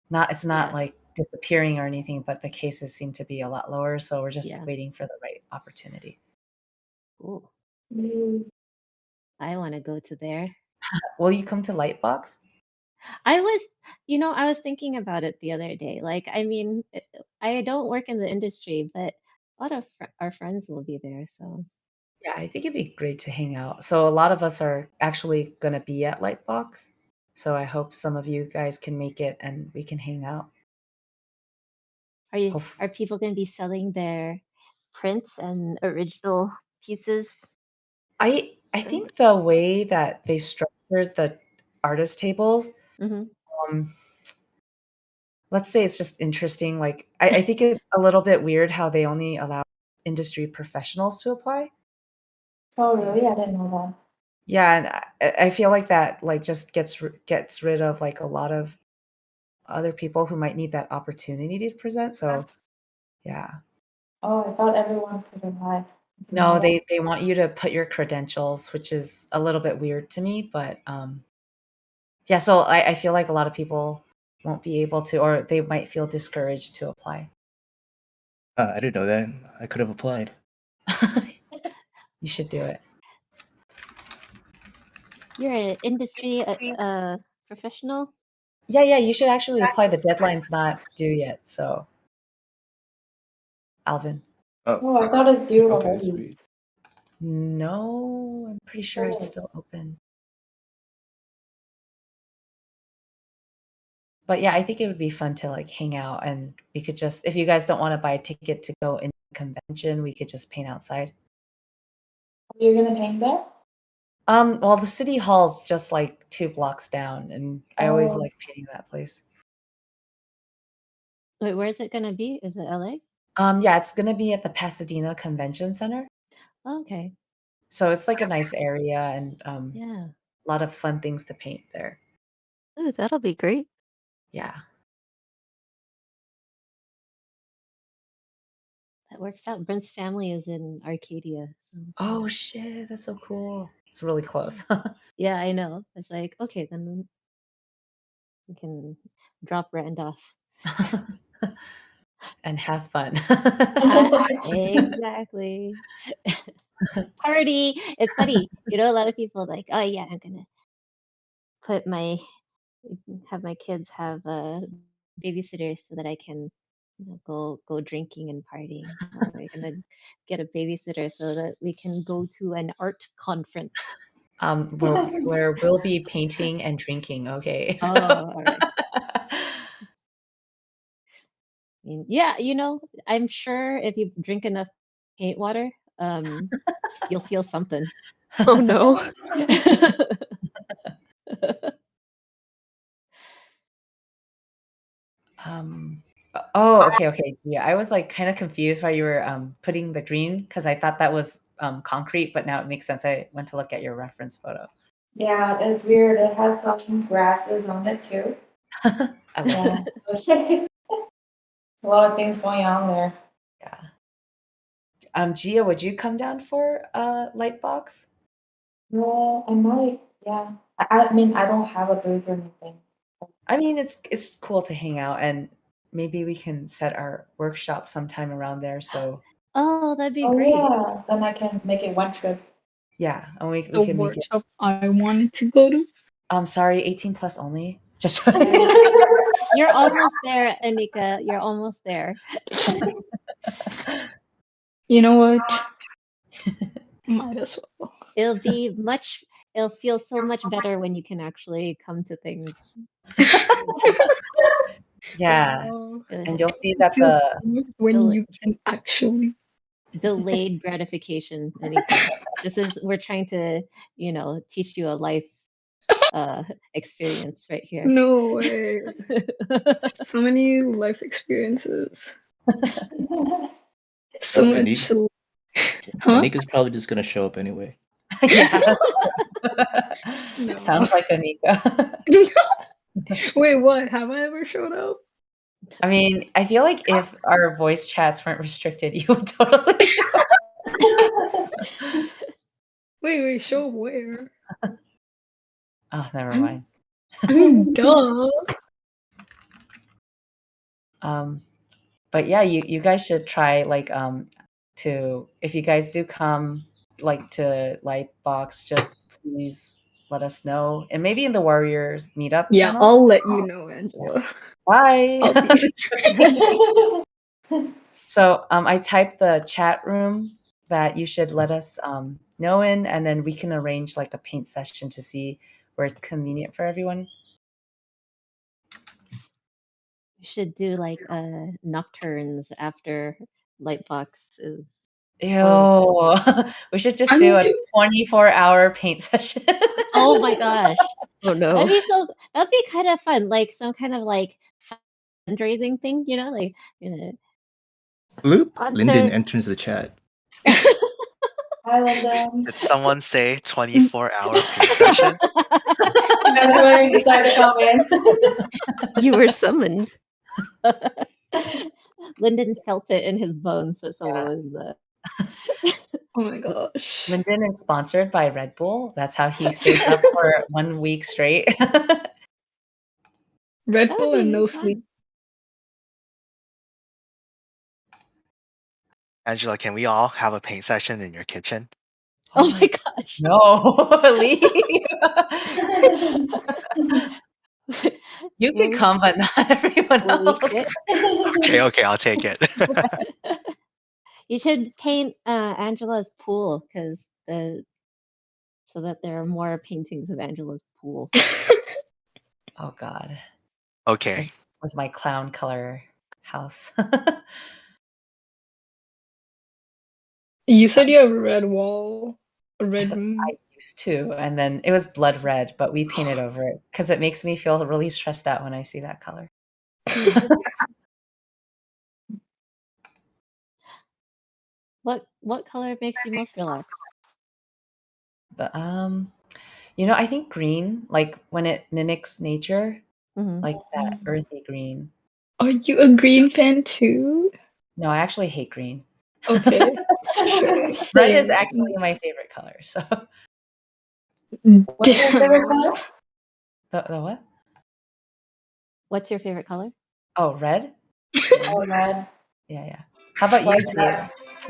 not Yeah, like disappearing or anything, but the cases seem to be a lot lower. So we're just yeah. waiting for the right opportunity. Cool. Mm. I want to go to there. Will you come to Lightbox? I was, I was thinking about it the other day. Like, I mean, I don't work in the industry, but a lot of our friends will be there. So, Yeah, I think it'd be great to hang out. So a lot of us are actually going to be at Lightbox. So I hope some of you guys can make it and we can hang out. Hope are people going to be selling their prints and original pieces? I think the way that they structured the artist tables, Mm-hmm. um, let's say it's just interesting. Like I think it's a little bit weird how they only allow industry professionals to apply. Oh, really? I didn't know that. Yeah, and I feel like that like just gets rid of like a lot of other people who might need that opportunity to present. So yeah. Oh, I thought everyone could apply. I didn't know No, that. they want you to put your credentials, which is a little bit weird to me, but yeah, so I feel like a lot of people won't be able to, or they might feel discouraged to apply. I didn't know that. I could have applied. You should do it. You're an industry professional. Yeah, you should actually apply. The deadline's not due yet, so Alvin. Oh, Oh, I thought it's due okay, already. sweet. No, I'm pretty sure it's Oh. still open. But yeah, I think it would be fun to like hang out, and we could just, if you guys don't want to buy a ticket to go in the convention, we could just paint outside. You're gonna paint there? Well, the city hall's just like 2 blocks down, and I always Oh, like painting that place. Wait, where is it gonna be? Is it LA? Yeah, it's gonna be at the Pasadena Convention Center. Oh, okay. So it's like a nice area and Yeah. a lot of fun things to paint there. Ooh, that'll be great. Yeah. That works out. Brent's family is in Arcadia. So Oh shit, that's so cool. It's really close. yeah, I know. It's like, okay, then we can drop Rand off. And have fun. Exactly. Party. It's funny. You know, a lot of people like, oh yeah, I'm gonna put my have my kids have a babysitter so that I can go drinking and partying. Or we're gonna get a babysitter so that we can go to an art conference. Where we'll be painting and drinking, okay? Oh, So all right. I mean, yeah, I'm sure if you drink enough paint water, you'll feel something. Oh no. Um, oh, okay. Yeah, I was like kind of confused why you were putting the green because I thought that was concrete, but now it makes sense. I went to look at your reference photo. yeah, it's weird. It has some grasses on it too. I love Yeah, it. so it's like a lot of things going on there. Yeah. Gia, would you come down for Lightbox? No, I might. Yeah, I mean, I don't have a booth or anything. I mean, it's cool to hang out, and maybe we can set our workshop sometime around there. So Oh, that'd be Oh great. yeah, then I can make it one trip. yeah, and we The can make it. workshop I wanted to go to. I'm sorry, 18 plus only. Just You're almost there, Anika. You're almost there. You know what? Might as well. It'll feel so much better when you can actually come to things. yeah, Oh, and you'll see it that feels the good when you can actually. Delayed gratification, Anika. We're trying to, teach you a life experience right here. No way. So many life experiences. So Oh, much. Huh? Anika's probably just gonna show up anyway. yeah, that's No. sounds like Anika. Wait, what? Have I ever showed up? I mean, I feel like if our voice chats weren't restricted, you would totally show up. Wait, show up where? Oh, never mind. I mean, duh. But yeah, you guys should try like to, if you guys do come like to Lightbox, just please let us know, and maybe in the Warriors meetup Yeah, channel. I'll let you know, Angela. Bye. I'll be. So I typed the chat room that you should let us know in, and then we can arrange like a paint session to see where it's convenient for everyone. We should do like nocturnes after Lightbox is closed. Ew. We should just I do mean, a dude, 24-hour paint session. Oh my gosh. Oh no. That'd be kind of fun. Like some kind of like fundraising thing, you know, like Bloop. sponsor. Lyndon enters the chat. Hi, Linda. Did someone say 24-hour paint session? That's where you decided to come in. You were summoned. Lyndon felt it in his bones that someone was. Oh my gosh. Lyndon is sponsored by Red Bull. That's how he stays up for 1 week straight. Red That Bull would be and no fun. sleep. Angela, can we all have a paint session in your kitchen? Oh my gosh. No, leave. You Will can we- come, but not everyone will we else. sit? Okay, I'll take it. You should paint Angela's pool so that there are more paintings of Angela's pool. Oh God, Okay. with my clown color house. You said you have a red wall, a red So room. I used to, and then it was blood red, but we painted over it because it makes me feel really stressed out when I see that color. What color makes you most relaxed? But I think green, like when it mimics nature, Mhm. like that earthy green. Are you a green fan too? No, I actually hate green. Okay. Sure. Red is Same. actually my favorite color. So What's your favorite color? the what? What's your favorite color? Oh, red. Oh, red. Yeah. How about you, Like Gia?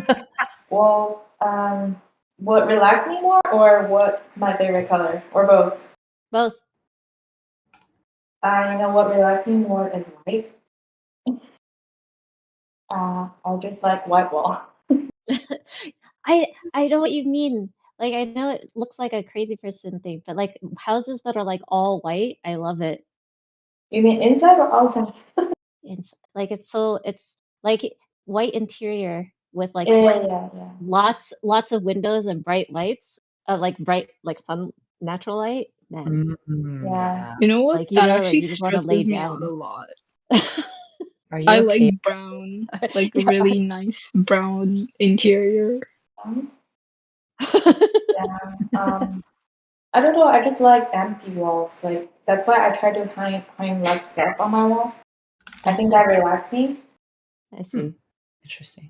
that. Well, what relaxes me more, or what's my favorite color, or both? Both. You know what relaxes me more is white. I just like white wall. I know what you mean. Like I know it looks like a crazy person thing, but like houses that are like all white, I love it. You mean inside or outside? It's like it's like white interior with like Yeah. lots of windows and bright lights, like bright like sun natural light. Man, Yeah. You know what? like That like actually you just want to lay stresses me out a down. lot. Are you I okay? like brown, like really nice brown interior. Yeah. I don't know. I just like empty walls. Like that's why I try to hang less stuff on my wall. I think that relaxes me. I see. Interesting.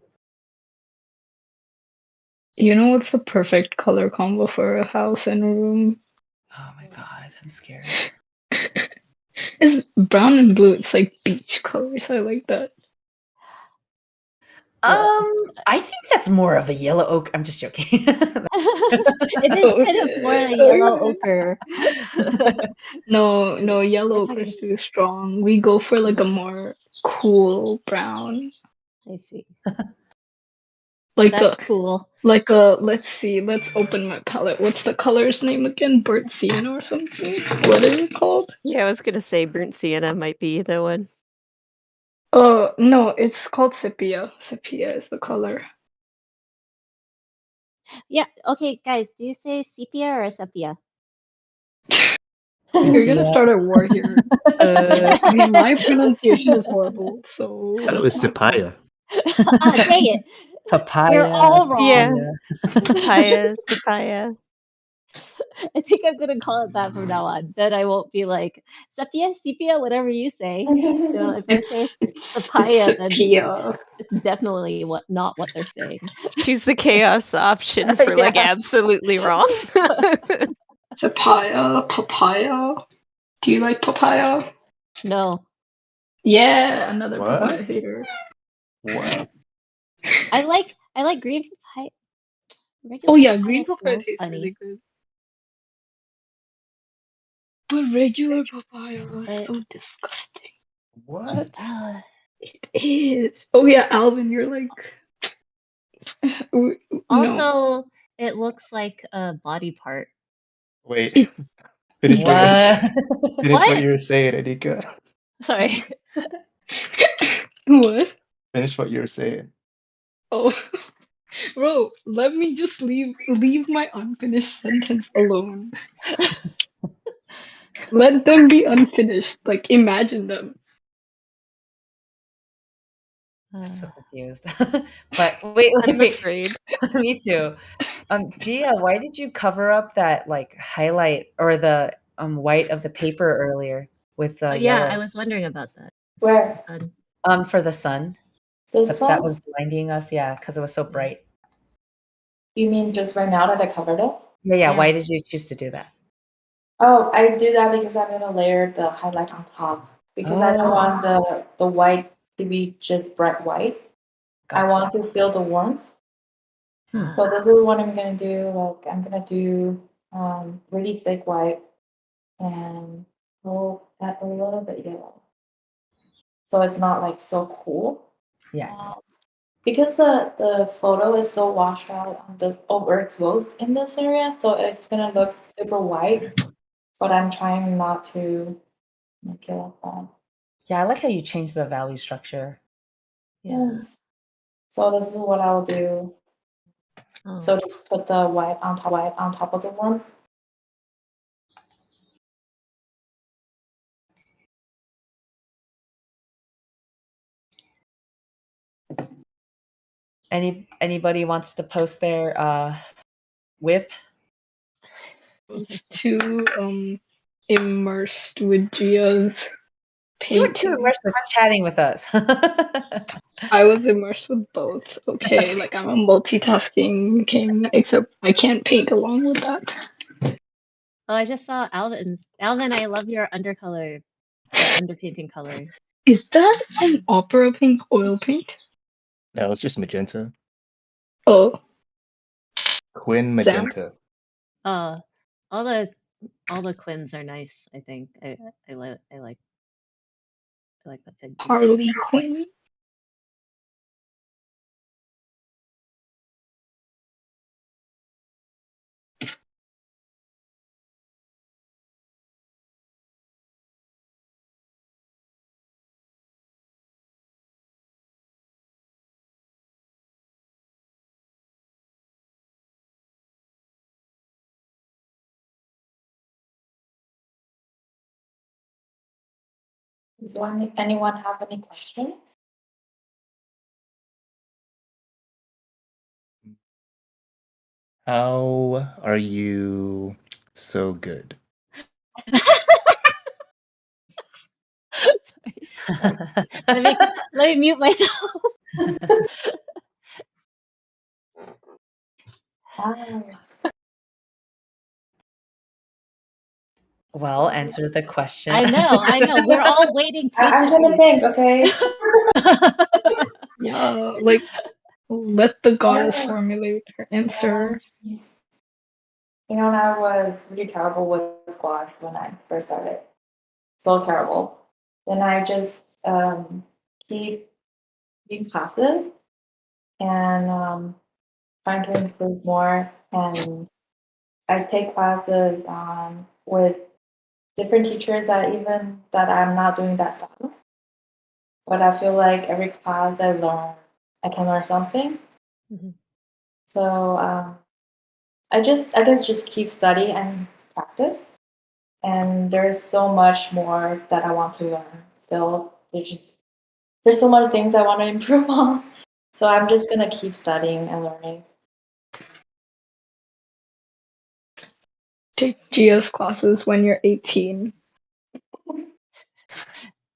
You know what's the perfect color combo for a house and a room? Oh my God, I'm scared. It's brown and blue. It's like beach colors. I like that. I think that's more of a yellow oak. I'm just joking. It is kind of more a yellow ochre. No, yellow It's like ochre is too strong. We go for like a more cool brown. I see. Like That's cool. let's see, let's open my palette. What's the color's name again? Burnt sienna or something? What is it called? Yeah, I was gonna say burnt sienna might be the one. No, it's called sepia. Sepia is the color. Yeah. Okay, guys. Do you say sepia or sepia? You're gonna Sepia. start a war here. Okay, my pronunciation is horrible, so I thought it was Sepia. Dang it! Papaya. You're all wrong. Yeah. Papaya, papaya. I think I'm gonna call it that from now on. Then I won't be like sepia, whatever you say. So if I say it's papaya, then sepia. it's definitely not what they're saying. Choose the chaos option for like Yeah. absolutely wrong. Papaya. Do you like papaya? No, Yeah, another What? papaya hater. What? I like green papaya. Oh Regular yeah, papaya green papaya smells tastes funny. really good. But regular papaya is But- so disgusting. What? It is. Oh yeah, Alvin, you're like. No. Also, it looks like a body part. Wait. Finish What? what you were saying, Anika. Sorry. What? Finish what you were saying. Oh, bro, let me just leave my unfinished sentence alone. Let them be unfinished. Like imagine them. I'm so Uh, confused. But wait, I'm wait. afraid. Me too. Gia, why did you cover up that like highlight or the white of the paper earlier with the oh yeah, I yellow? was wondering about that. The Where? sun. For the sun The that sun? was blinding us. Yeah, because it was so Yeah. bright. You mean just right now that I covered it? Yeah, yeah. Yeah. Why did you choose to do that? Oh, I do that because I'm gonna layer the highlight on top because I don't Oh, want the white to be just bright white. I gotcha. want to feel the warmth. Hmm. So this is what I'm gonna do. Like I'm gonna do really thick white and we'll add a little bit yellow. So it's not like so cool. Yeah. Because the photo is so washed out on the overexposed in this area, so it's gonna look super white. But I'm trying not to make it like that. Yeah, I like how you changed the value structure. Yeah. Yes. So this is what I'll do. Oh. So just put the white on top of the warmth. Anybody wants to post their whip? It's too immersed with Gia's You were too painting. immersed with chatting with us. I was immersed with both. Okay, like I'm a multitasking king, except I can't paint along with that. Oh, I just saw Alvin's. Alvin, I love your undercolor, the underpainting color. Is that an opera pink oil paint? No, it's just magenta. Oh, Quinn Sam? magenta. All the Quins are nice. I think I like the pink. Harley Quinn? Does anyone have any questions? How are you so good? Sorry. Let me mute myself. Well, answer the question. I know. We're all waiting I'm trying to patiently. think, okay? Yeah, like let the goddess Yeah. formulate her answer. You know, and I was really terrible with gouache when I first started. So terrible. Then I just keep doing classes and trying to improve more. And I take classes with different teachers that I'm not doing that stuff. But I feel like every class I can learn something. Mhm. So I guess just keep study and practice. And there's so much more that I want to learn. Still, there's so much things I want to improve on. So I'm just gonna keep studying and learning. Take Gia's classes when you're 18.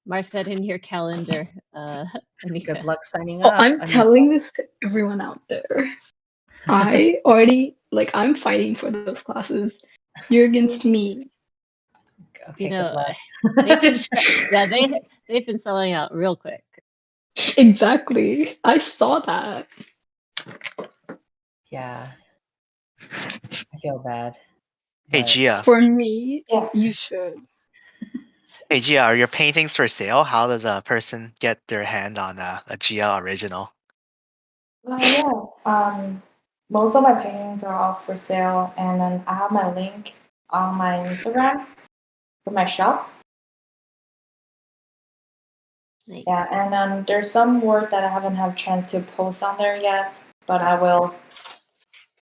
Mark that in your calendar, Anika. Good luck signing Oh, up. I'm I mean, telling this to everyone out there. I already, like, I'm fighting for those classes. You're against me. You okay, good know, luck. they've been they've been selling out real quick. Exactly. I saw that. Yeah, I feel bad. Hey But Gia. For me, Yeah. you should. Hey Gia, are your paintings for sale? How does a person get their hand on a Gia original? Yeah. Most of my paintings are all for sale, and then I have my link on my Instagram for my shop. Nice. Yeah, and then there's some work that I haven't had a chance to post on there yet, but I will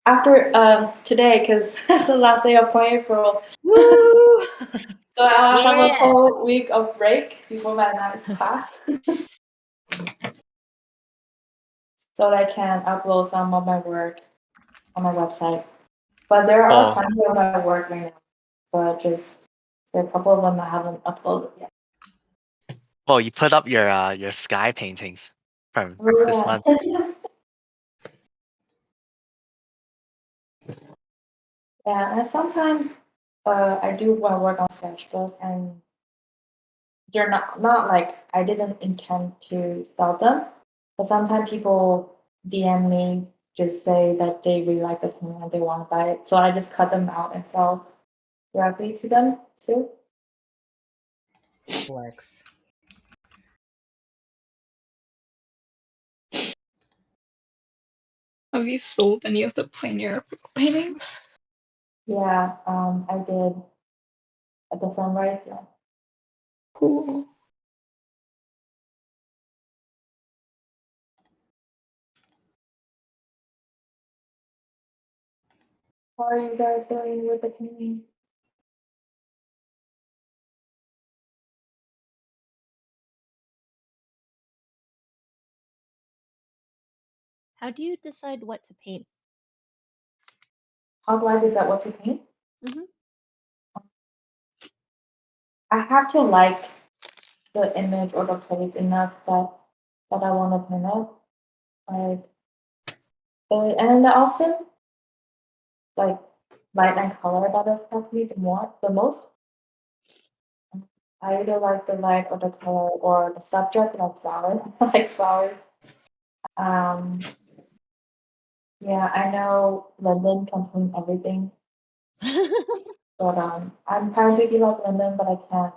after today because it's the last day of Plein April. woo! So I'll have a Yeah. whole week of break before my next class. so that I can upload some of my work on my website. But there are Oh, plenty of my work right now, but just there are a couple of them I haven't uploaded yet. oh, you put up your sky paintings from this month. Yeah. Yeah, and sometimes I do want to work on sketchbook, and they're not like I didn't intend to sell them, but sometimes people DM me just say that they really like the painting and they want to buy it, so I just cut them out and sell directly to them too. Flex. Have you sold any of the Plein paintings? Yeah, I did at the sunrise. Yeah. Cool. How are you guys doing with the painting? How do you decide what to paint? How do I decide what to paint? Mhm. I have to like the image or the place enough that I want to paint it. Like, and also like light and color that affect me the most. I either like the light or the color or the subject, like flowers. I like flowers. Um, yeah, I know London can paint everything, but I'm trying to be like London, but I can't.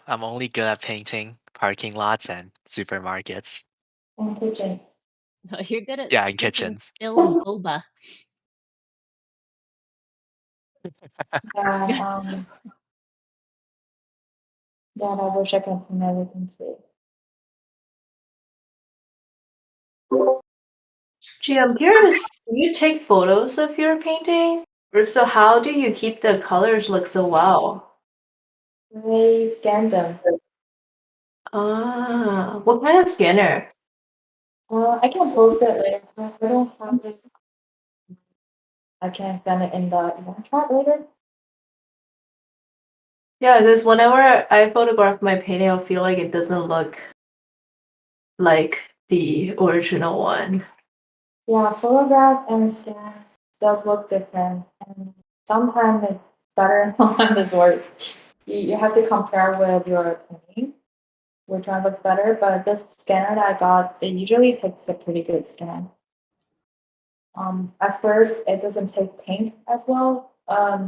I'm only good at painting parking lots and supermarkets. And kitchen. No, you're good at Yeah, and painting kitchens. spilled boba. Yeah, yeah, I wish I could paint everything too. Gee, I'm curious, do you take photos of your painting? Or if so, how do you keep the colors look so well? I scan them. Ah, what kind of scanner? I can post it later. I don't have it. I can send it in the event chat later. Yeah, because whenever I photograph my painting, I feel like it doesn't look like the original one. Yeah, photograph and scan does look different, and sometimes it's better and sometimes it's worse. You have to compare with your painting, which one looks better. But this scanner that I got, it usually takes a pretty good scan. At first, it doesn't take pink as well as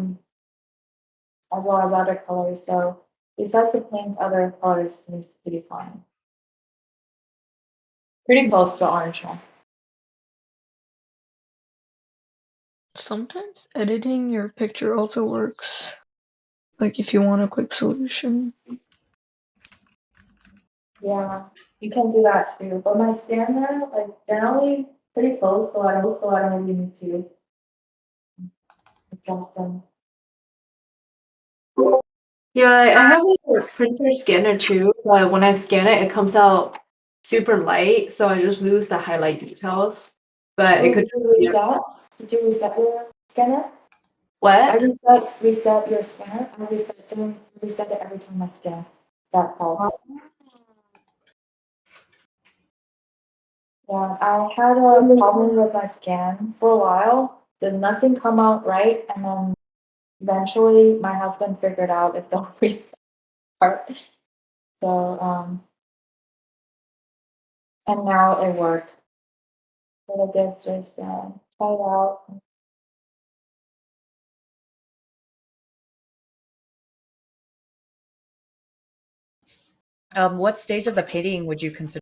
other colors. So besides the pink, other colors seems to be fine. Pretty close to orange one. Sometimes editing your picture also works. Like if you want a quick solution. Yeah, you can do that too. But my scanner, like generally pretty close, so I don't really need to adjust them. Yeah, I have a printer scanner too, but when I scan it, it comes out super light, so I just lose the highlight details. But it Oh, could did you reset? Did you reset your scanner? I what? reset your scanner. I reset it every time I scan. That helps. Yeah, I had a problem with my scan for a while. Did nothing come out right, and then eventually my husband figured out it's the reset part. So and now it worked. But I guess just try it out. What stage of the painting would you consider?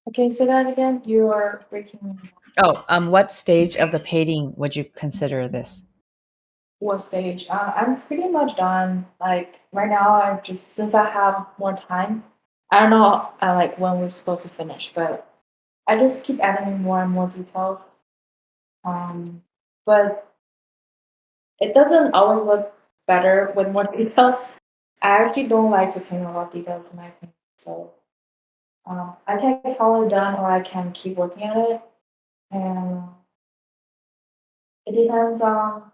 Okay, say that again. You are breaking. Oh, what stage of the painting would you consider this? What stage? I'm pretty much done. Like right now, I just since I have more time. I don't know. I like when we're supposed to finish, but I just keep adding more and more details. But it doesn't always look better with more details. I actually don't like to paint a lot of details in my painting, so I can call it done or I can keep working at it, and it depends on.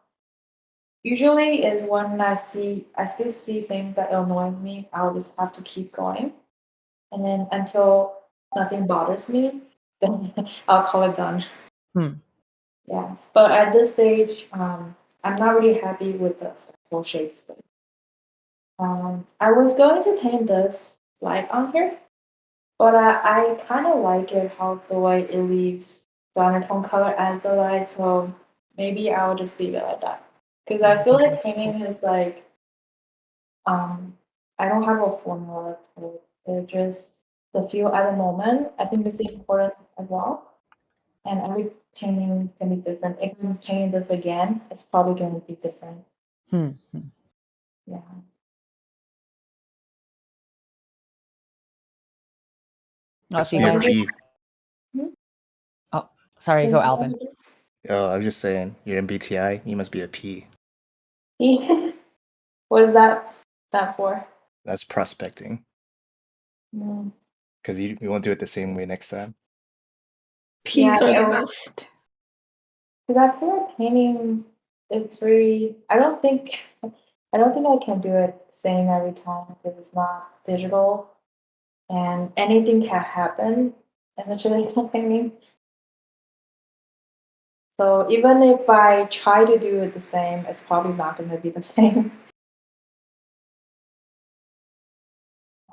Usually, is when I still see things that annoy me, I'll just have to keep going, and then until nothing bothers me, then I'll call it done. Hmm. Yes, but at this stage, I'm not really happy with the circle shapes. But, I was going to paint this light on here, but I kind of like it how the way it leaves the undertone color as the light, so maybe I'll just leave it like that. Because I feel like painting is like, I don't have a formula to it. It's just the feel at the moment. I think it's important as well. And every painting can be different. If I'm painting this again, it's probably going to be different. Hmm. Yeah. Oh, if Must you be a And guys, P. oh, sorry, go, Alvin. Oh, I'm just saying, your MBTI, you must be a P. what is that for? That's prospecting. Mm. Because you won't do it the same way next time. Peas are the Yeah, best. because I feel like painting, it's really. I don't think I can do it same every time because it's not digital, and anything can happen in the traditional painting. So even if I try to do it the same, it's probably not going to be the same.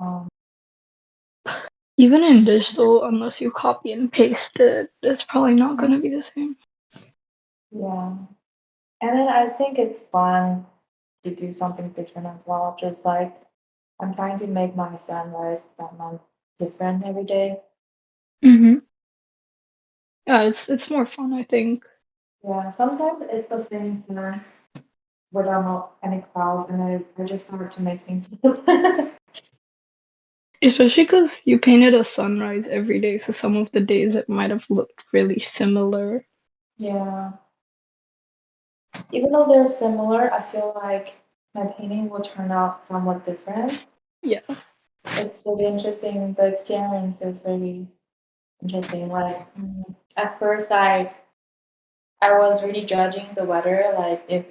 Um, Even in digital, unless you copy and paste it, it's probably not going to be the same. yeah, and then I think it's fun to do something different as well. Just like I'm trying to make my sunrise that month different every day. Mm-hmm. Yeah, it's more fun, I think. Yeah, sometimes it's the same sun without any clouds, and I just start to make things. Especially because you painted a sunrise every day, so some of the days it might have looked really similar. Yeah, even though they're similar, I feel like my painting will turn out somewhat different. Yeah. It's really interesting. The experience is really interesting. Like at first, I was really judging the weather. Like if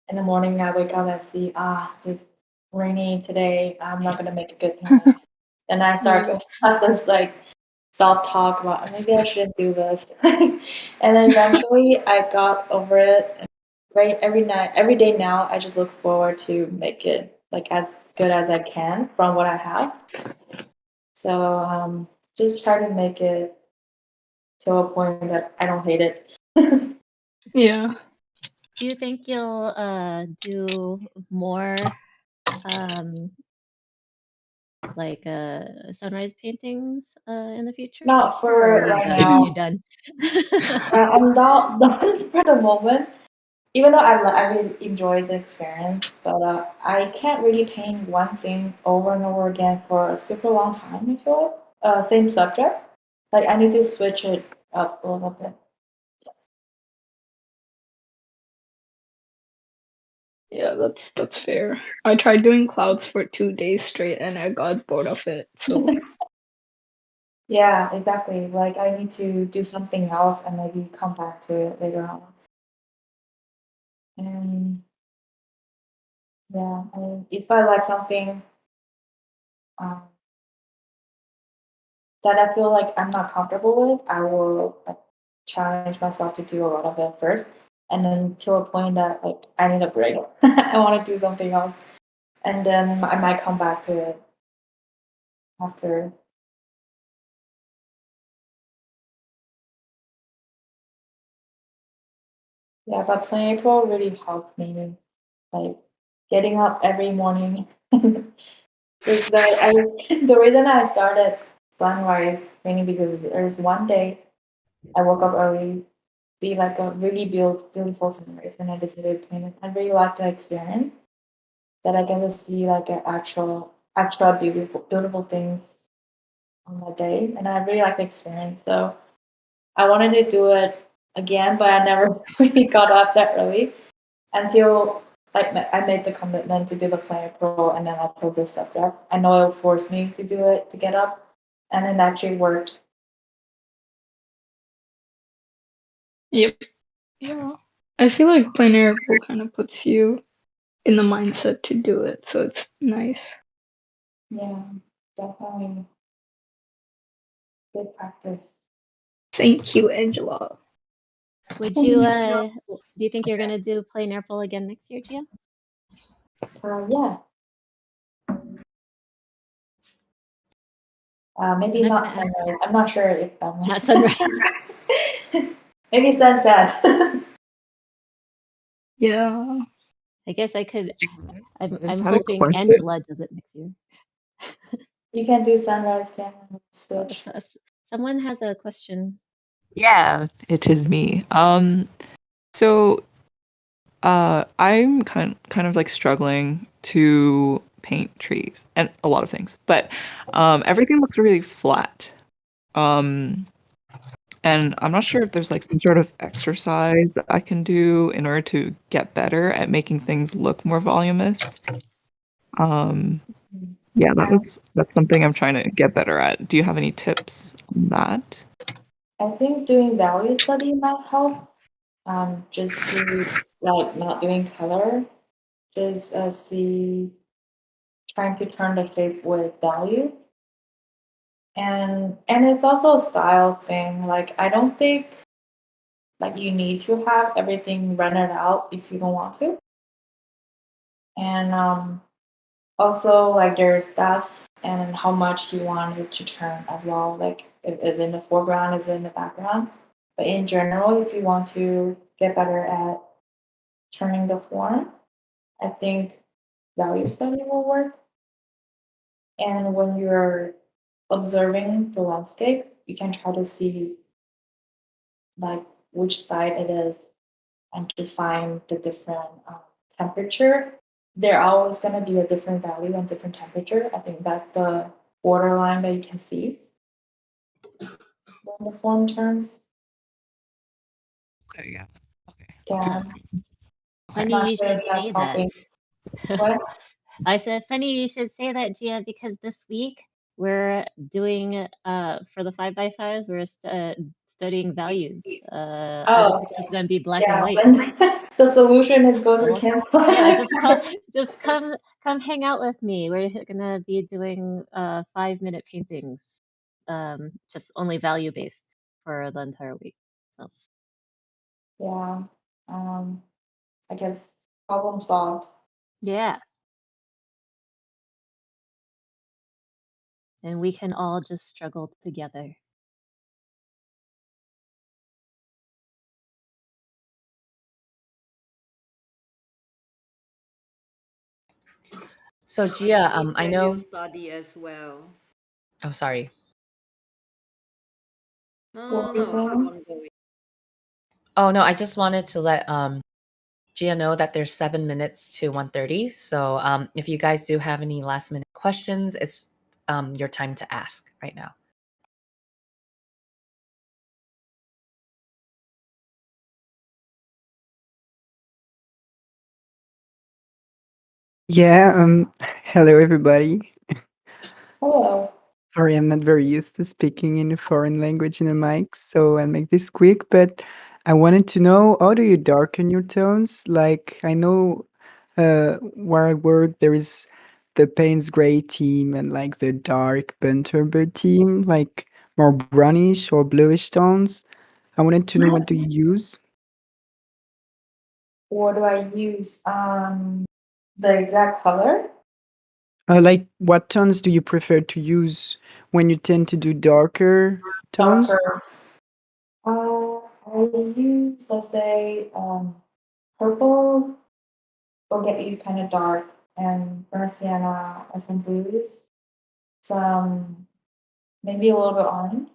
in the morning I wake up and see just rainy today, I'm not gonna make a good painting. Then I start to have this like self talk about maybe I shouldn't do this, and then eventually I got over it. And right, every day now, I just look forward to make it like as good as I can from what I have. So just try to make it to a point that I don't hate it. Yeah. Do you think you'll do more um like sunrise paintings in the future, Not or are for you right done? You now. done? I'm not done for the moment. Even though I really enjoyed the experience, but I can't really paint one thing over and over again for a super long time. I feel like same subject. Like I need to switch it up a little bit. Yeah, that's fair. I tried doing clouds for 2 days straight and I got bored of it. So Yeah, exactly. Like I need to do something else and maybe come back to it later on. And yeah, I mean, if I like something um, that I feel like I'm not comfortable with, I will like, challenge myself to do a lot of it first, and then to a point that like I need a break. I want to do something else, and then I might come back to it after. Yeah, but Plain April really helped me, like getting up every morning. Is that I was the reason I started sunrise mainly because there's one day I woke up early, see like a really beautiful sunrise, and I decided to paint it. I really like the experience that I get to see like an actual beautiful things on that day, and I really like the experience. So I wanted to do it again, but I never really got up that early until like I made the commitment to do the Plein Pro, and then I'll pull this subject. I know it'll force me to do it to get up, and it actually worked. Yep. Yeah. I feel like plein air pool kind of puts you in the mindset to do it, so it's nice. Yeah, definitely good practice. Thank you, Angela. Would you do you think you're gonna do Plein Air Pool again next year, Gia? Yeah. Maybe I'm not not gonna ask. sunrise. I'm not sure if Not sunrise. maybe sunset. Yeah. I guess I could. I I'm just I'm had a hoping question. Angela does it next year. You can do sunrise camera switch. Someone has a question. Yeah, it is me. So I'm kind of like struggling to paint trees and a lot of things, but everything looks really flat. Um, and I'm not sure if there's like some sort of exercise that I can do in order to get better at making things look more voluminous. Yeah, that's something I'm trying to get better at. Do you have any tips on that? I think doing value study might help. Just to like not doing color, just see trying to turn the shape with value. And it's also a style thing. Like I don't think like you need to have everything rendered out if you don't want to. And also like there's depth and how much you want it to turn as well. Like if is in the foreground, is in the background. But in general, if you want to get better at turning the form, I think value study will work. And when you're observing the landscape, you can try to see like which side it is and to find the different temperature. There are always going to be a different value and different temperature. I think that's the borderline that you can see when the form turns. Okay, yeah. Okay. Yeah, I'm Funny not you sure should if that's say that. helping. What? I said, funny you should say that, Gia, because this week we're doing for the 5x5s, we're studying values. I Oh, think it's just gonna be black and yeah. white. Then the solution is go to the So, campsite. yeah, just come hang out with me. We're gonna be doing 5-minute paintings, just only value based for the entire week. So Yeah. I guess problem solved. yeah, and we can all just struggle together. So Gia, I When know. you study as well. Oh, sorry. What No, were you no, keep saying? on going. Oh no, I just wanted to let Gia know that there's 7 minutes to 1:30. So if you guys do have any last minute questions, it's your time to ask right now. Yeah, hello everybody. Hello. Sorry, I'm not very used to speaking in a foreign language in a mic, so I'll make this quick, but I wanted to know how do you darken your tones? Like, I know where I work, there is the Payne's Gray team and like the dark Bunterbird team, like more brownish or bluish tones. I wanted to know what do you use? What do I use? The exact color? Like, what tones do you prefer to use when you tend to do darker tones? Darker. I use, let's say, purple will get you kind of dark, and burnt sienna or some blues, some maybe a little bit orange.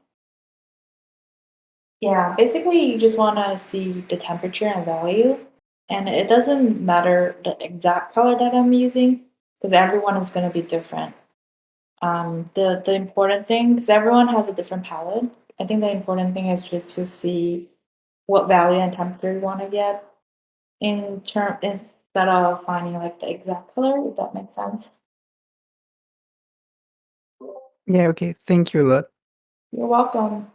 Yeah, basically you just want to see the temperature and value, and it doesn't matter the exact color that I'm using because everyone is going to be different. The important thing, because everyone has a different palette, I think the important thing is just to see what value and temperature you want to get. instead of finding like the exact color, if that makes sense. Yeah, okay. Thank you a lot. You're welcome.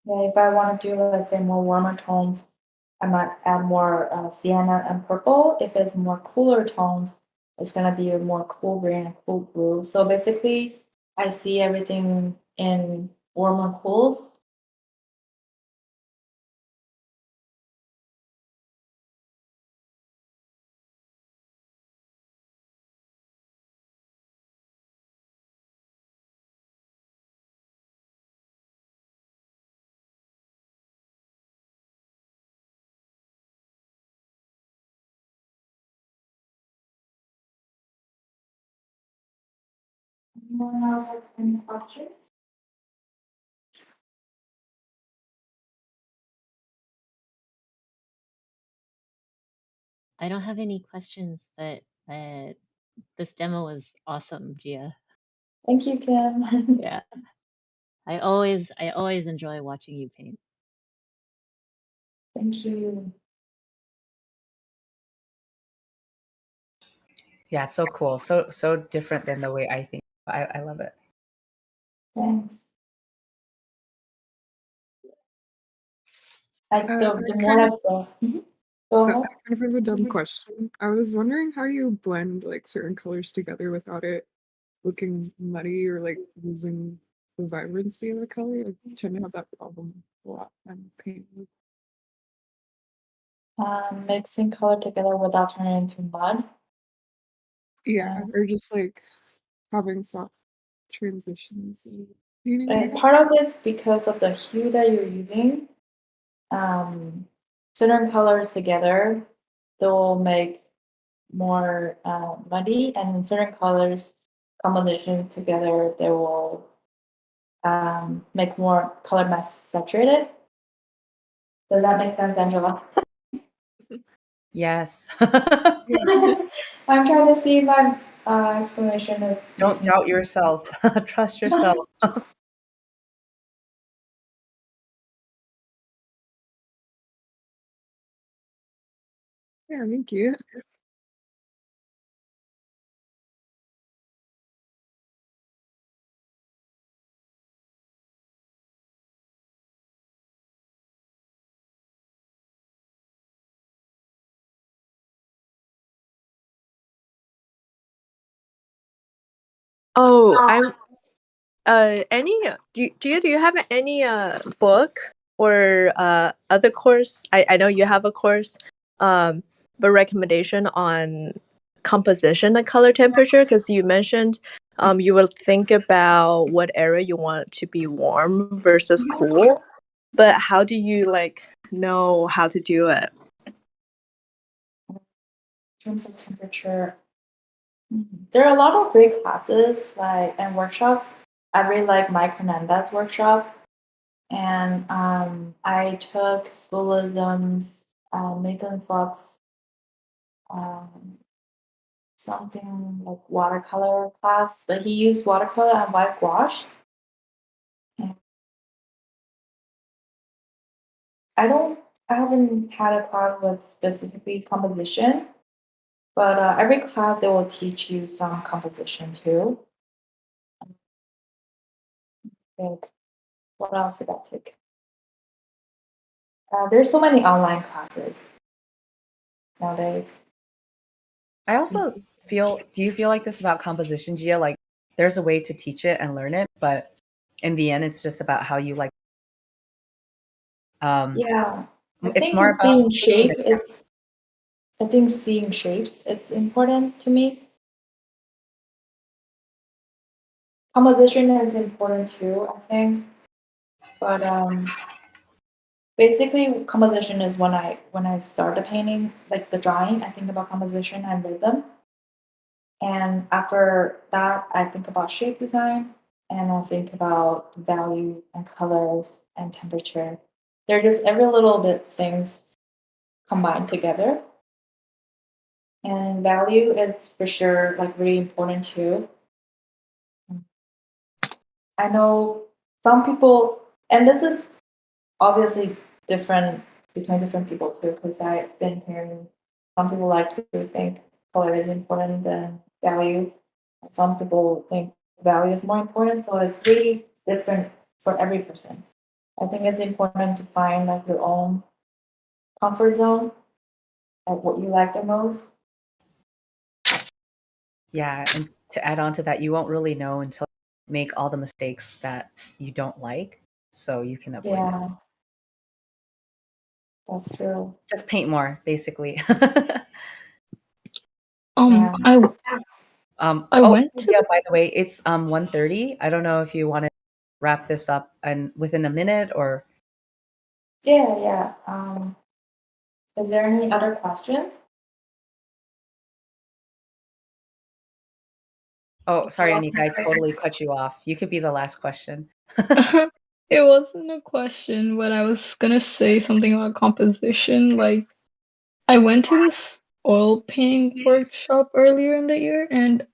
Yeah, if I want to do, let's say, more warmer tones, I might add more sienna and purple. If it's more cooler tones, it's gonna be a more cool green and cool blue. So basically, I see everything in warm and cools. Anyone else have any questions? I don't have any questions, but this demo was awesome, Gia. Thank you, Kim. Yeah. I always enjoy watching you paint. Thank you. Yeah, it's so cool. So different than the way I think. I love it. Thanks. Like I the more kind I of go. Go I ahead. kind of have a dumb question. I was wondering how you blend like certain colors together without it looking muddy or like losing the vibrancy of the color. I tend to have that problem a lot when painting. Mixing color together without turning into mud. Yeah, or just like having soft transitions and painting And together. part of this because of the hue that you're using. Certain colors together, they will make more muddy, and in certain colors combination together, they will make more color mass saturated. Does that make sense, Angela? Yes. I'm trying to see if my explanation is. Don't doubt yourself. Trust yourself. Yeah, thank you. Oh, I'm any do you have any book or other course? I know you have a course, but recommendation on composition and color temperature because you mentioned you will think about what area you want to be warm versus cool, but how do you like know how to do it? In terms of temperature, there are a lot of great classes and workshops. I really like Mike Hernandez's workshop, and I took Scholism's Nathan Fox something like watercolor class, but he used watercolor and white gouache. And I haven't had a class with specifically composition, but every class they will teach you some composition too. I think what else did I take? There's so many online classes nowadays. I also feel, do you feel like this about composition, Gia? Like there's a way to teach it and learn it, but in the end, it's just about how you like. Yeah, I It's think more it's about seeing taking shape. the chance. I think seeing shapes. It's important to me. Composition is important too, I think, but basically composition is when I start a painting, like the drawing, I think about composition and rhythm, and after that I think about shape design, and I think about value and colors and temperature. They're just every little bit things combined together, and value is for sure like really important too. I know some people, and this is obviously different between different people too, because I've been hearing some people like to think color is important than value. And some people think value is more important. So it's really different for every person. I think it's important to find like your own comfort zone, like what you like the most. Yeah, and to add on to that, you won't really know until you make all the mistakes that you don't like, so you can avoid it. Yeah, that's true. Just paint more, basically. Yeah. I I Oh, went to yeah, by the way, it's 1:30. I don't know if you want to wrap this up and within a minute or Yeah. Is there any other questions? oh, sorry, Anika, I totally cut you off. You could be the last question. it wasn't a question, but I was gonna say something about composition. Like I went to this oil painting workshop earlier in the year, and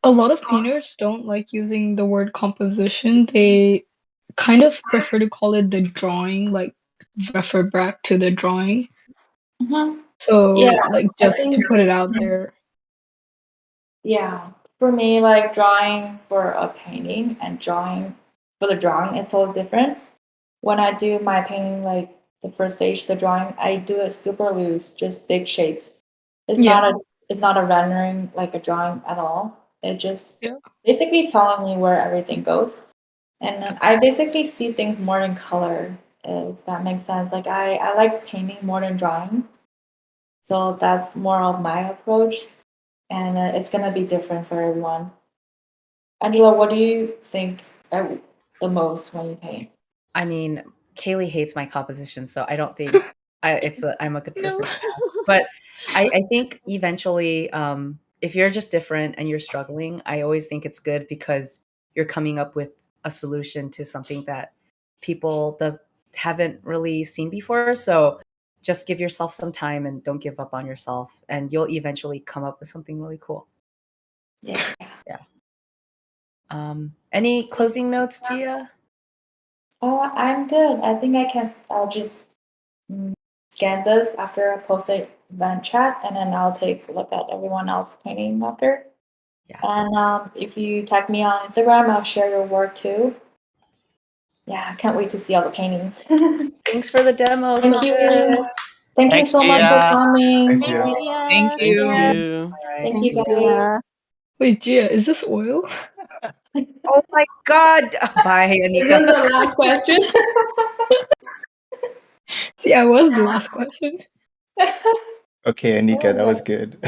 a lot of painters don't like using the word composition. They kind of prefer to call it the drawing, like refer back to the drawing. Mm-hmm. So, Yeah, like, I just think to put it out there. yeah. For me, like drawing for a painting and drawing for the drawing is so different. When I do my painting, like the first stage, the drawing, I do it super loose, just big shapes. It's Yeah, not a it's not a rendering like a drawing at all. It just yeah. basically telling me where everything goes. And I basically see things more in color, if that makes sense. Like I like painting more than drawing. So that's more of my approach. And it's gonna be different for everyone. Angela, what do you think the most when you paint? I mean, Kaylee hates my composition, so I don't think I'm a good person No. to ask. But I think eventually, if you're just different and you're struggling, I always think it's good because you're coming up with a solution to something that people does haven't really seen before. So just give yourself some time and don't give up on yourself, and you'll eventually come up with something really cool. Yeah. Yeah. Any closing notes, Gia? Oh, I'm good. I think I'll just scan this after I post it event chat, and then I'll take a look at everyone else painting after. Yeah. And if you tag me on Instagram, I'll share your work too. Yeah, I can't wait to see all the paintings. Thanks for the demo. So Thank you. good. Thank you Thanks, so much for Gia. coming. Thanks, Thanks, Gia. Thank Gia. Thank you. you. All right. Thank Thanks, you, See you. guys. Gia. Wait, Gia, is this oil? Oh my God. Bye, Is Anika. this the last question? See, I was the last question. Okay, Anika, that was Okay. good.